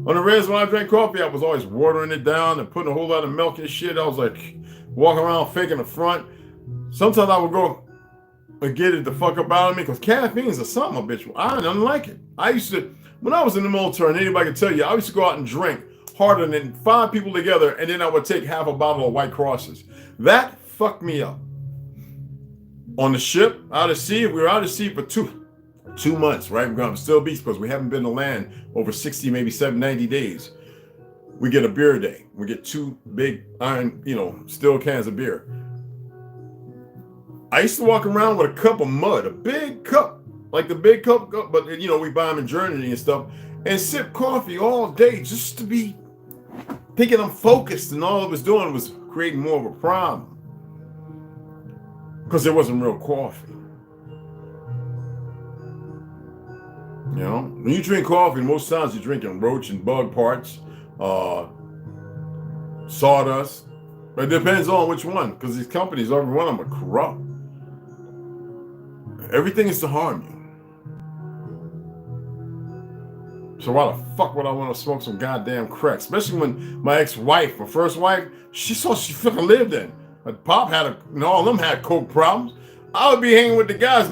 On the reds, when I drank coffee, I was always watering it down and putting a whole lot of milk and shit. I was like walking around faking the front. Sometimes I would go and get it the fuck up out of me because caffeine is a something, bitch. I don't like it. I used to, when I was in the military, and anybody can tell you, I used to go out and drink harder than 5 people together, and then I would take half a bottle of White Crosses. That fucked me up. On the ship, out at sea, we were out at sea for two months, right? We're going to still beach because we haven't been to land over 60, maybe 90 days. We get a beer day. We get 2 big iron, steel cans of beer. I used to walk around with a cup of mud, a big cup, like the big cup, but we buy them in Germany and stuff, and sip coffee all day just to be thinking I'm focused, and all it was doing was creating more of a problem. Because there wasn't real coffee. When you drink coffee, most times you're drinking roach and bug parts, sawdust. But it depends on which one, because these companies, every one of them are corrupt. Everything is to harm you. So why the fuck would I want to smoke some goddamn crack? Especially when my ex-wife, my first wife, she fucking lived in. My pop had all of them had coke problems. I would be hanging with the guys.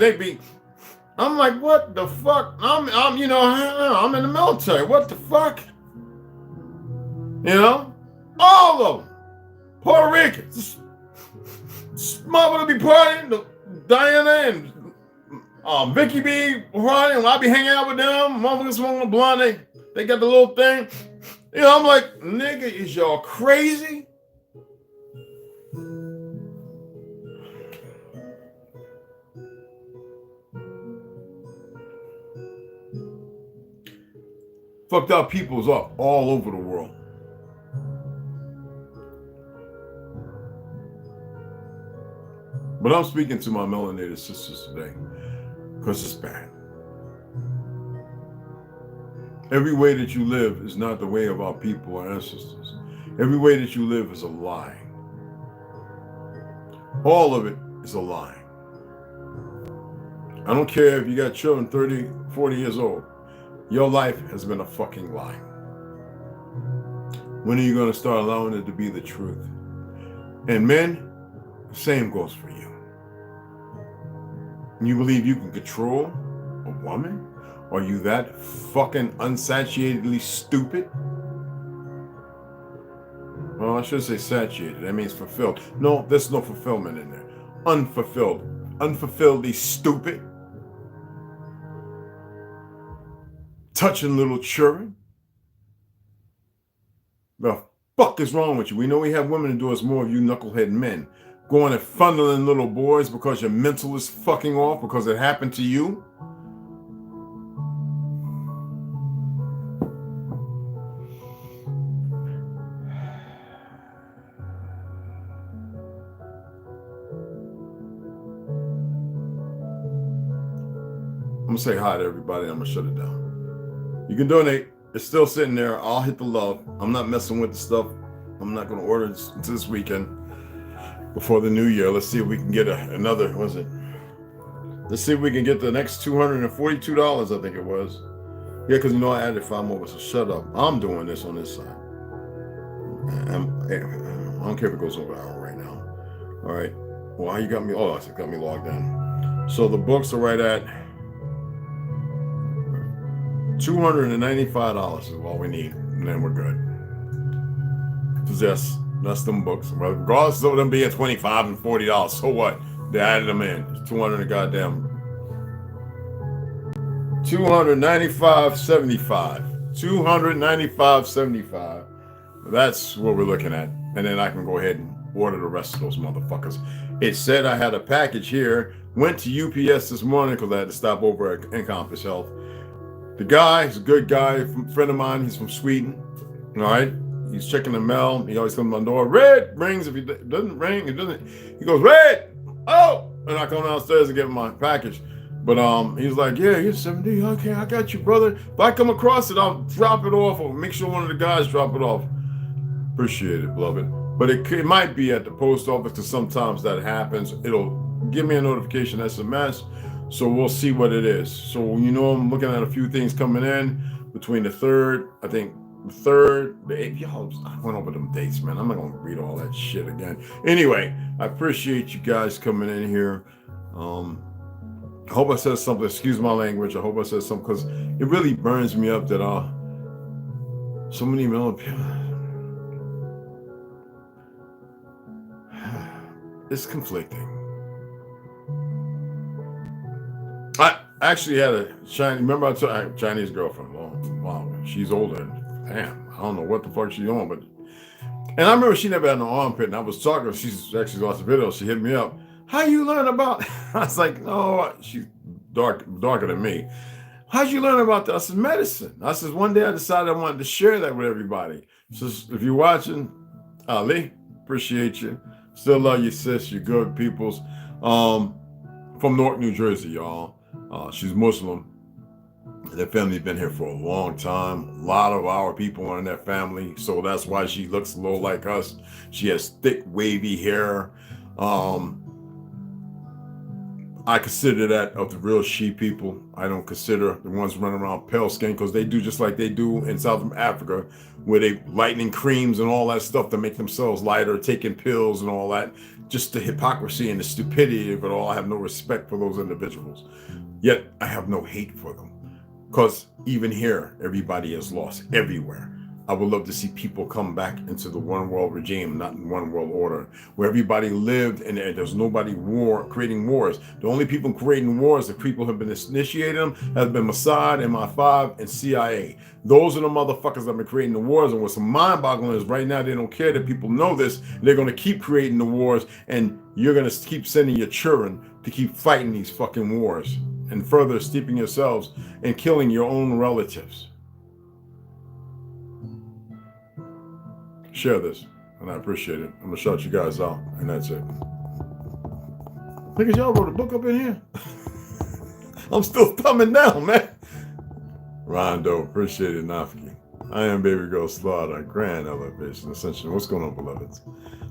I'm like, what the fuck? I'm in the military. What the fuck? All of them. Puerto Ricans. Mother to be partying. Diana and Vicky be partying. I be hanging out with them. Motherfuckers smoking a blunt. They got the little thing. I'm like, nigga, is y'all crazy? Fucked up people's up all over the world. But I'm speaking to my melanated sisters today because it's bad. Every way that you live is not the way of our people, our ancestors. Every way that you live is a lie. All of it is a lie. I don't care if you got children 30, 40 years old. Your life has been a fucking lie. When are you going to start allowing it to be the truth? And men, the same goes for you. You believe you can control a woman? Are you that fucking unsatiatedly stupid? Well, I should say satiated. That means fulfilled. No, there's no fulfillment in there. Unfulfilled. Unfulfilledly stupid. Touching little children. The fuck is wrong with you? We know we have women to do us more of you knucklehead men. Going and funneling little boys because your mental is fucking off because it happened to you. I'm gonna say hi to everybody. I'm gonna shut it down. You can donate. It's still sitting there. I'll hit the love. I'm not messing with the stuff. I'm not gonna order it this weekend before the new year. Let's see if we can get another. Was it? Let's see if we can get the next $242. I think it was. Yeah, because I added 5 more. So shut up. I'm doing this on this side. I don't care if it goes over an hour right now. All right. Well, how you got me? Oh, it got me logged in. So the books are right at $295 is all we need, and then we're good. Possess, that's them books. Regardless of them being $25 and $40, so what? They added them in. It's $295.75. $295.75. That's what we're looking at, and then I can go ahead and order the rest of those motherfuckers. It said I had a package here. Went to UPS this morning because I had to stop over at Encompass Health. The guy, he's a good guy, friend of mine. He's from Sweden. All right. He's checking the mail. He always comes to my door. Red rings. If he doesn't ring, it doesn't. He goes, Red. Oh, and I come downstairs and get my package. But he's like, yeah, you're 70. Okay, I got you, brother. If I come across it, I'll drop it off or make sure one of the guys drop it off. Appreciate it, beloved. But it might be at the post office because sometimes that happens. It'll give me a notification SMS, so we'll see what it is. So you know, I'm looking at a few things coming in between the 3rd, I think the 3rd, the 8th. Y'all, I went over them dates, man. I'm not gonna read all that shit again. Anyway, I appreciate you guys coming in here. I hope I said something. Excuse my language. I hope I said something, because it really burns me up that so many people. It's conflicting. I actually had a Chinese. Remember, I told a Chinese girlfriend. Wow, she's older. Damn, I don't know what the fuck she's on, but. And I remember she never had no armpit, and I was talking. She's actually lost a video. She hit me up. How you learn about? I was like, no, she's darker than me. How'd you learn about that? I said, medicine. I said, one day I decided I wanted to share that with everybody. So if you're watching, Ali, appreciate you. Still love you, sis. You're good peoples. From Newark, New Jersey, y'all. She's Muslim. Their family's been here for a long time. A lot of our people are in that family, so that's why she looks a little like us. She has thick, wavy hair. I consider that of the real she people. I don't consider the ones running around pale skin, because they do just like they do in South Africa, where they lightening creams and all that stuff to make themselves lighter, taking pills and all that. Just the hypocrisy and the stupidity of it all. I have no respect for those individuals. Yet I have no hate for them, because even here, everybody is lost everywhere. I would love to see people come back into the one world regime, not in one world order, where everybody lived and there's nobody creating wars. The only people creating wars, the people who have been initiating them, has been Mossad, MI5, and CIA. Those are the motherfuckers that have been creating the wars. And what's mind-boggling is right now they don't care that people know this. They're going to keep creating the wars, and you're going to keep sending your children to keep fighting these fucking wars and further steeping yourselves and killing your own relatives. Share this, and I appreciate it. I'm gonna shout you guys out, and that's it. Niggas, y'all wrote a book up in here. I'm still thumbing down, man. Rondo, appreciate it, Nafki. I am Baby Girl Slaughter, Grand Elevation Ascension. What's going on, beloveds?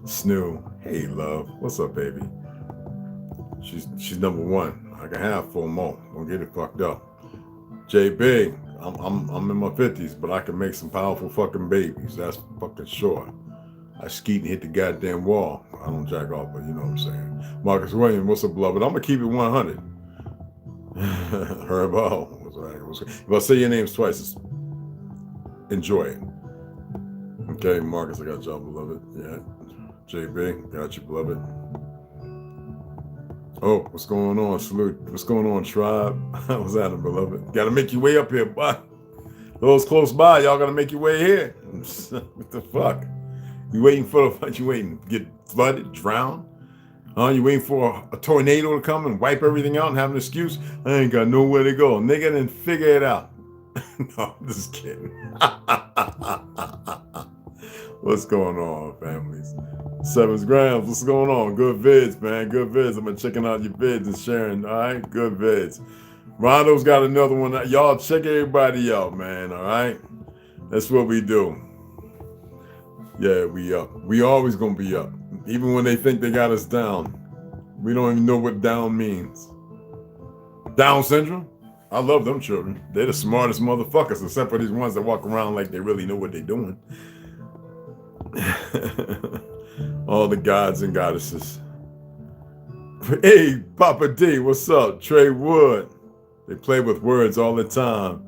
Snoo, hey love, what's up, baby? She's number one. I can have 4 more. Don't get it fucked up. JB, I'm in my 50s, but I can make some powerful fucking babies. That's fucking sure. I skeet and hit the goddamn wall. I don't jack off, but you know what I'm saying. Marcus Williams, what's up, beloved? I'm gonna keep it 100. Herbo, if I say your names twice, enjoy it. Okay, Marcus, I got y'all, beloved. Yeah, JB, got you, beloved. Oh, what's going on? Salute. What's going on, tribe? What's happening, beloved? Gotta make your way up here, boy. Those close by, y'all gotta make your way here. What the fuck? You waiting for the you waiting? Get flooded, drowned? You waiting for a tornado to come and wipe everything out and have an excuse? I ain't got nowhere to go. Nigga, then figure it out. No, I'm just kidding. What's going on, families? 7 grams, what's going on? Good vids, man. Good vids. I've been checking out your vids and sharing. All right, good vids. Rondo's got another one. Y'all check everybody out, man. All right, that's what we do. Yeah, we up. We always gonna be up, even when they think they got us down. We don't even know what down means. Down syndrome? I love them children. They're the smartest motherfuckers, except for these ones that walk around like they really know what they're doing. All the gods and goddesses. Hey, Papa D, what's up? Trey Wood. They play with words all the time.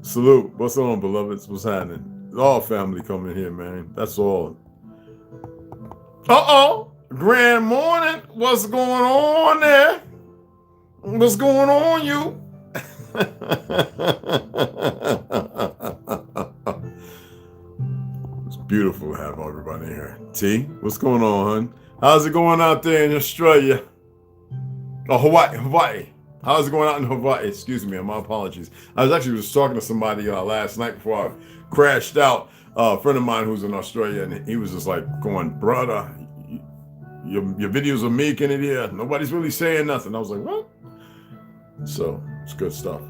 Salute. What's on, beloveds? What's happening? All family coming here, man. That's all. Uh-oh. Grand morning. What's going on there? What's going on, you? It's beautiful to have everybody here. T, what's going on, hon? How's it going out there in Australia? Oh, Hawaii. How's it going out in Hawaii? Excuse me, my apologies. I was actually just talking to somebody last night before I crashed out. A friend of mine who's in Australia, and he was just like going, brother, your videos are making it here. Nobody's really saying nothing. I was like, what? So it's good stuff.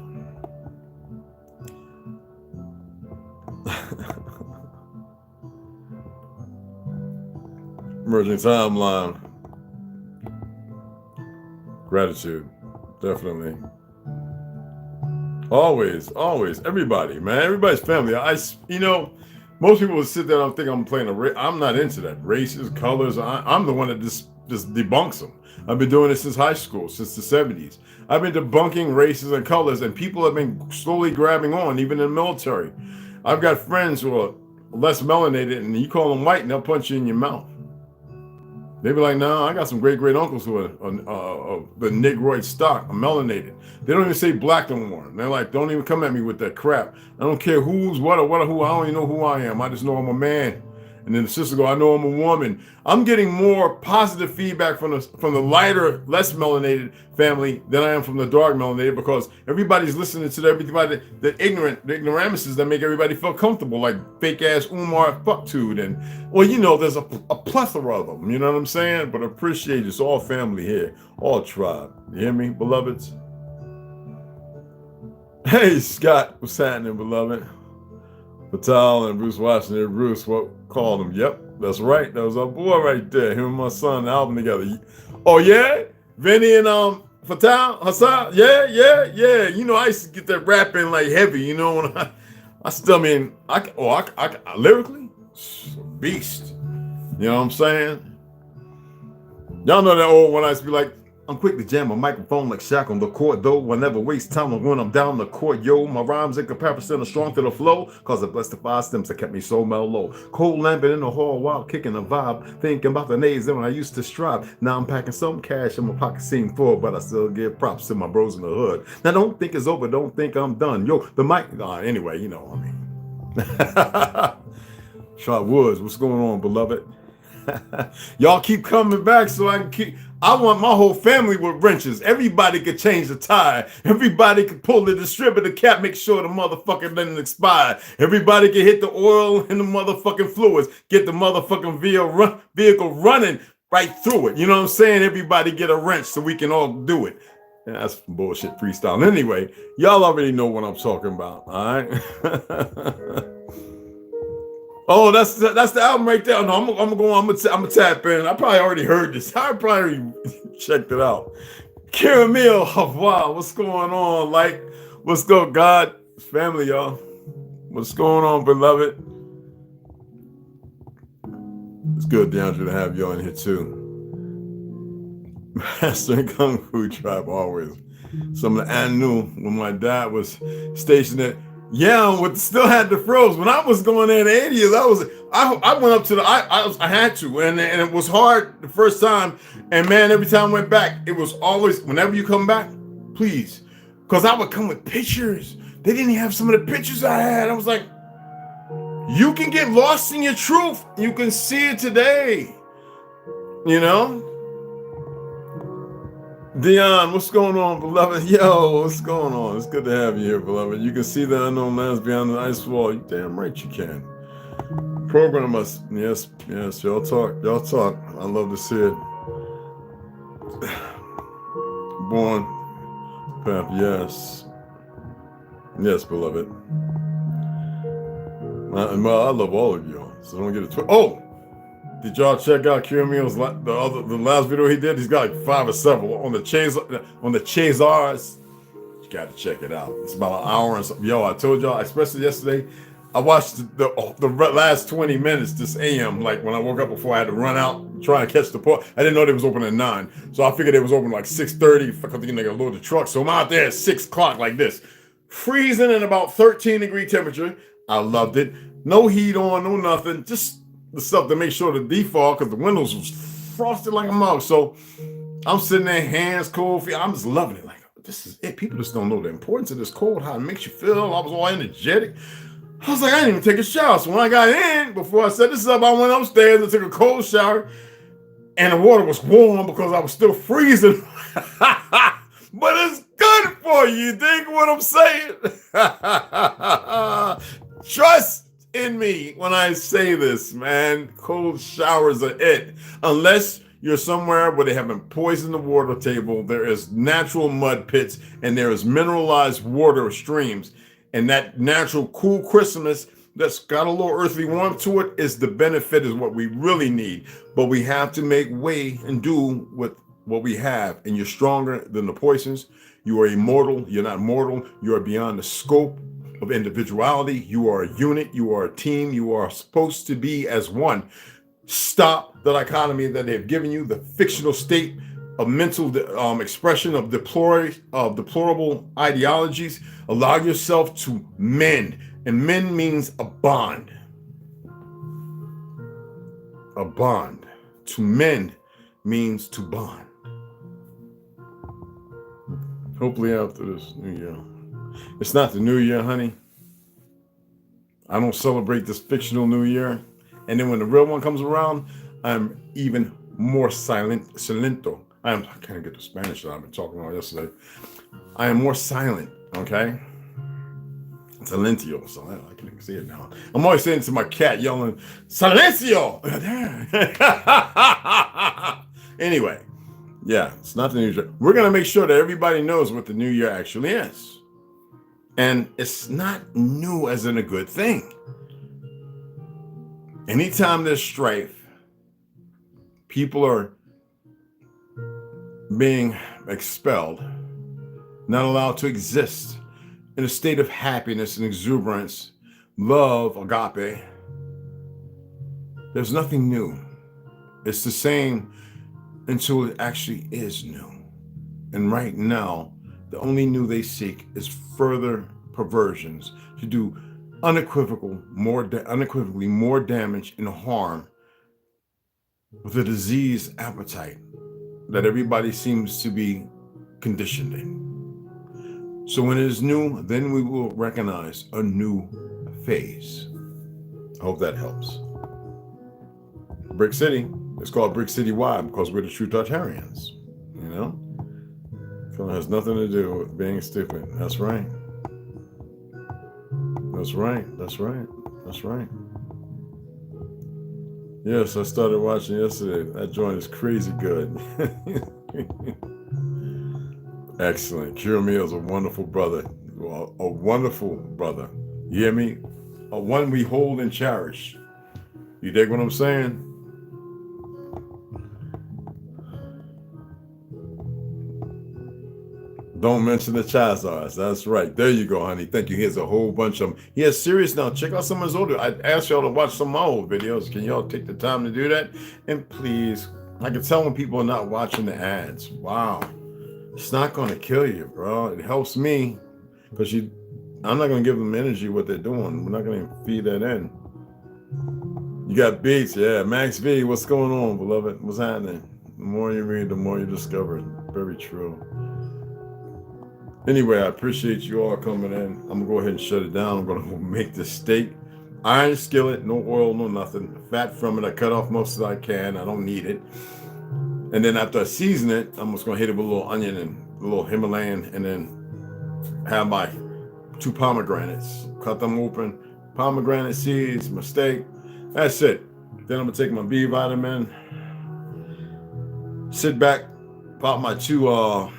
Emerging timeline. Gratitude. Definitely. Always, everybody, man, everybody's family. You know, most people would sit there and think I'm playing a race. I'm not into that. Races, colors. I'm the one that just debunks them. I've been doing this since high school, since the 70s. I've been debunking races and colors, and people have been slowly grabbing on, even in the military. I've got friends who are less melanated, and you call them white, and they'll punch you in your mouth. They be like, "No, I got some great uncles who are the Negroid stock, are melanated. They don't even say black no more. They're like, don't even come at me with that crap. I don't care who's what or who. I don't even know who I am. I just know I'm a man." And then the sister go, "I know I'm a woman." I'm getting more positive feedback from the lighter, less melanated family than I am from the dark melanated, because everybody's listening to everybody, the ignoramuses that make everybody feel comfortable, like fake ass Umar fucktude. And well, you know, there's a plethora of them. You know what I'm saying? But I appreciate it's all family here, all tribe. You hear me, beloveds? Hey, Scott, what's happening, beloved? Patal and Bruce Washington. Bruce, what called him? Yep, that's right. That was our boy right there. Him and my son, the album together. Oh yeah, Vinny and Fatal, Hassan. Yeah. You know, I used to get that rapping like heavy. You know, when I still mean, I lyrically, beast. You know what I'm saying? Y'all know that old one I used to be like, "I'm quick to jam a microphone like Shaq on the court, though. I never waste time when I'm down the court, yo. My rhymes in comparison are strong to the flow, cause the blessed the five stems that kept me so mellow. Cold lamping in the hall while kicking a vibe, thinking about the days when I used to strive. Now I'm packing some cash and my pocket seem full, but I still give props to my bros in the hood. Now don't think it's over, don't think I'm done. Yo, the mic, anyway, you know, I mean. Shot Woods, what's going on, beloved? Y'all keep coming back so I can keep. I want my whole family with wrenches. Everybody could change the tire. Everybody could pull the distributor cap, make sure the motherfucker doesn't expire. Everybody can hit the oil and the motherfucking fluids. Get the motherfucking vehicle running right through it. You know what I'm saying? Everybody get a wrench so we can all do it. Yeah, that's bullshit freestyle. Anyway, y'all already know what I'm talking about. All right. Oh, that's the album right there. No, I'm gonna tap in. I probably already heard this. I probably already checked it out. Caramel, wow, what's going on? Like, what's going, God? Family, y'all. What's going on, beloved? It's good, DeAndre, to have y'all in here too. Master and Kung Fu Tribe, always. Some of the Anu, when my dad was stationed at. Yeah, still had the froze. When I was going there in the 80s, I went up to I had to, and it was hard the first time. And man, every time I went back, it was always, whenever you come back, please. Because I would come with pictures. They didn't have some of the pictures I had. I was like, you can get lost in your truth. You can see it today. You know? Dion, what's going on, beloved? Yo, what's going on? It's good to have you here, beloved. You can see the unknown lands beyond the ice wall. You damn right you can. Program us. Yes, y'all talk. I love to see it. Born path, yes. Yes, beloved. I love all of y'all, so don't get it. Oh! Did y'all check out Kiramel's the last video he did? He's got like 5 or several on the Chazars. You got to check it out. It's about an hour and something. Yo, I told y'all, especially yesterday, I watched the last 20 minutes this AM. Like when I woke up before I had to run out, try and catch the port. I didn't know they was open at 9, so I figured it was open like 6:30. Fuck, I'm thinking they got load the truck, so I'm out there at 6 o'clock like this, freezing in about 13-degree temperature. I loved it. No heat on, no nothing, just the stuff to make sure the default, because the windows was frosted like a mug. So I'm sitting there, hands cold, feet. I'm just loving it. Like, this is it. People just don't know the importance of this cold, how it makes you feel. I was all energetic. I was like, I didn't even take a shower. So when I got in, before I set this up, I went upstairs and took a cold shower. And the water was warm because I was still freezing. But it's good for you. You dig what I'm saying? Trust in me when I say this, man. Cold showers are it. Unless you're somewhere where they haven't poisoned the water table, there is natural mud pits, and there is mineralized water streams. And that natural cool crispness that's got a little earthly warmth to it is the benefit, is what we really need. But we have to make way and do with what we have, and you're stronger than the poisons. You are immortal. You're not mortal. You are beyond the scope of individuality. You are a unit. You are a team. You are supposed to be as one. Stop the dichotomy that they've given you, the fictional state of mental expression of deplorable ideologies. Allow yourself to mend. And mend means a bond. A bond. To mend means to bond. Hopefully after this new year. It's not the new year, honey. I don't celebrate this fictional new year. And then when the real one comes around, I'm even more silento. I can't get the Spanish that I've been talking about yesterday. I am more silent, okay? Silencio, so I can even see it now. I'm always saying to my cat, yelling, Silencio! Anyway, yeah, it's not the new year. We're going to make sure that everybody knows what the new year actually is. And it's not new as in a good thing. Anytime there's strife, people are being expelled, not allowed to exist in a state of happiness and exuberance, love, agape. There's nothing new. It's the same until it actually is new. And right now, the only new they seek is further perversions to do unequivocally more damage and harm with a diseased appetite that everybody seems to be conditioned in. So when it is new, then we will recognize a new phase. I hope that helps. Brick City, it's called Brick City. Why? Because we're the true Tartarians, you know? So it has nothing to do with being stupid. That's right. That's right. That's right. That's right. Yes, I started watching yesterday. That joint is crazy good. Excellent. Kira Meals, a wonderful brother. A wonderful brother. You hear me? A one we hold and cherish. You dig what I'm saying? Don't mention the Chazars. That's right. There you go, honey. Thank you. Here's a whole bunch of them. He has serious now. Check out some of his older. I asked y'all to watch some of my old videos. Can y'all take the time to do that? And please, I can tell when people are not watching the ads. Wow. It's not going to kill you, bro. It helps me because I'm not going to give them energy what they're doing. We're not going to feed that in. You got beats. Yeah. Max V, what's going on, beloved? What's happening? The more you read, the more you discover. Very true. Anyway, I appreciate you all coming in. I'm going to go ahead and shut it down. I'm going to make this steak. Iron skillet, no oil, no nothing. Fat from it. I cut off most that I can. I don't need it. And then after I season it, I'm just going to hit it with a little onion and a little Himalayan and then have my 2 pomegranates. Cut them open. Pomegranate seeds, my steak. That's it. Then I'm going to take my B vitamin. Sit back, pop my 2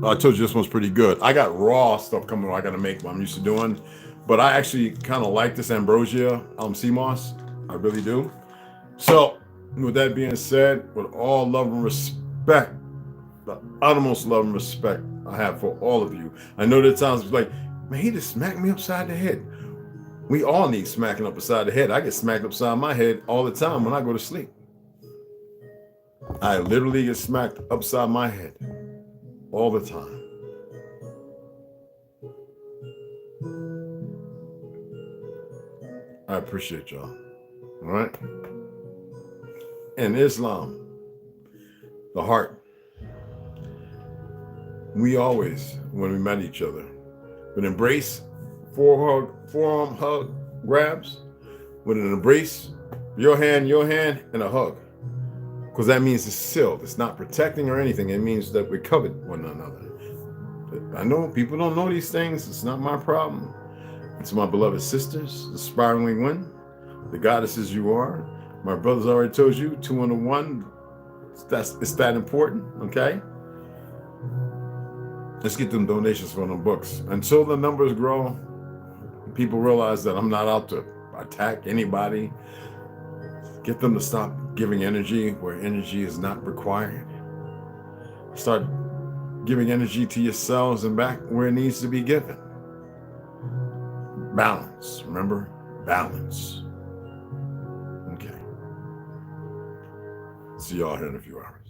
I told you this one's pretty good. I got raw stuff coming I got to make what I'm used to doing. But I actually kind of like this ambrosia sea moss. I really do. So with that being said, with all love and respect, the utmost love and respect I have for all of you. I know that times like, man, he just smacked me upside the head. We all need smacking up upside the head. I get smacked upside my head all the time when I go to sleep. I literally get smacked upside my head. All the time. I appreciate y'all. All right. In Islam, the heart, we always, when we met each other, would embrace, forearm hug, grabs, with an embrace, your hand, and a hug. Because that means it's sealed. It's not protecting or anything. It means that we covered one another. I know people don't know these things. It's not my problem. It's my beloved sisters, the spiraling wind, the goddesses you are. My brothers already told you, 2 and 1. It's that important, okay? Let's get them donations for them books. Until the numbers grow, people realize that I'm not out to attack anybody. Get them to stop giving energy where energy is not required. Start giving energy to yourselves and back where it needs to be given. Balance. Remember? Balance. Okay. See y'all here in a few hours.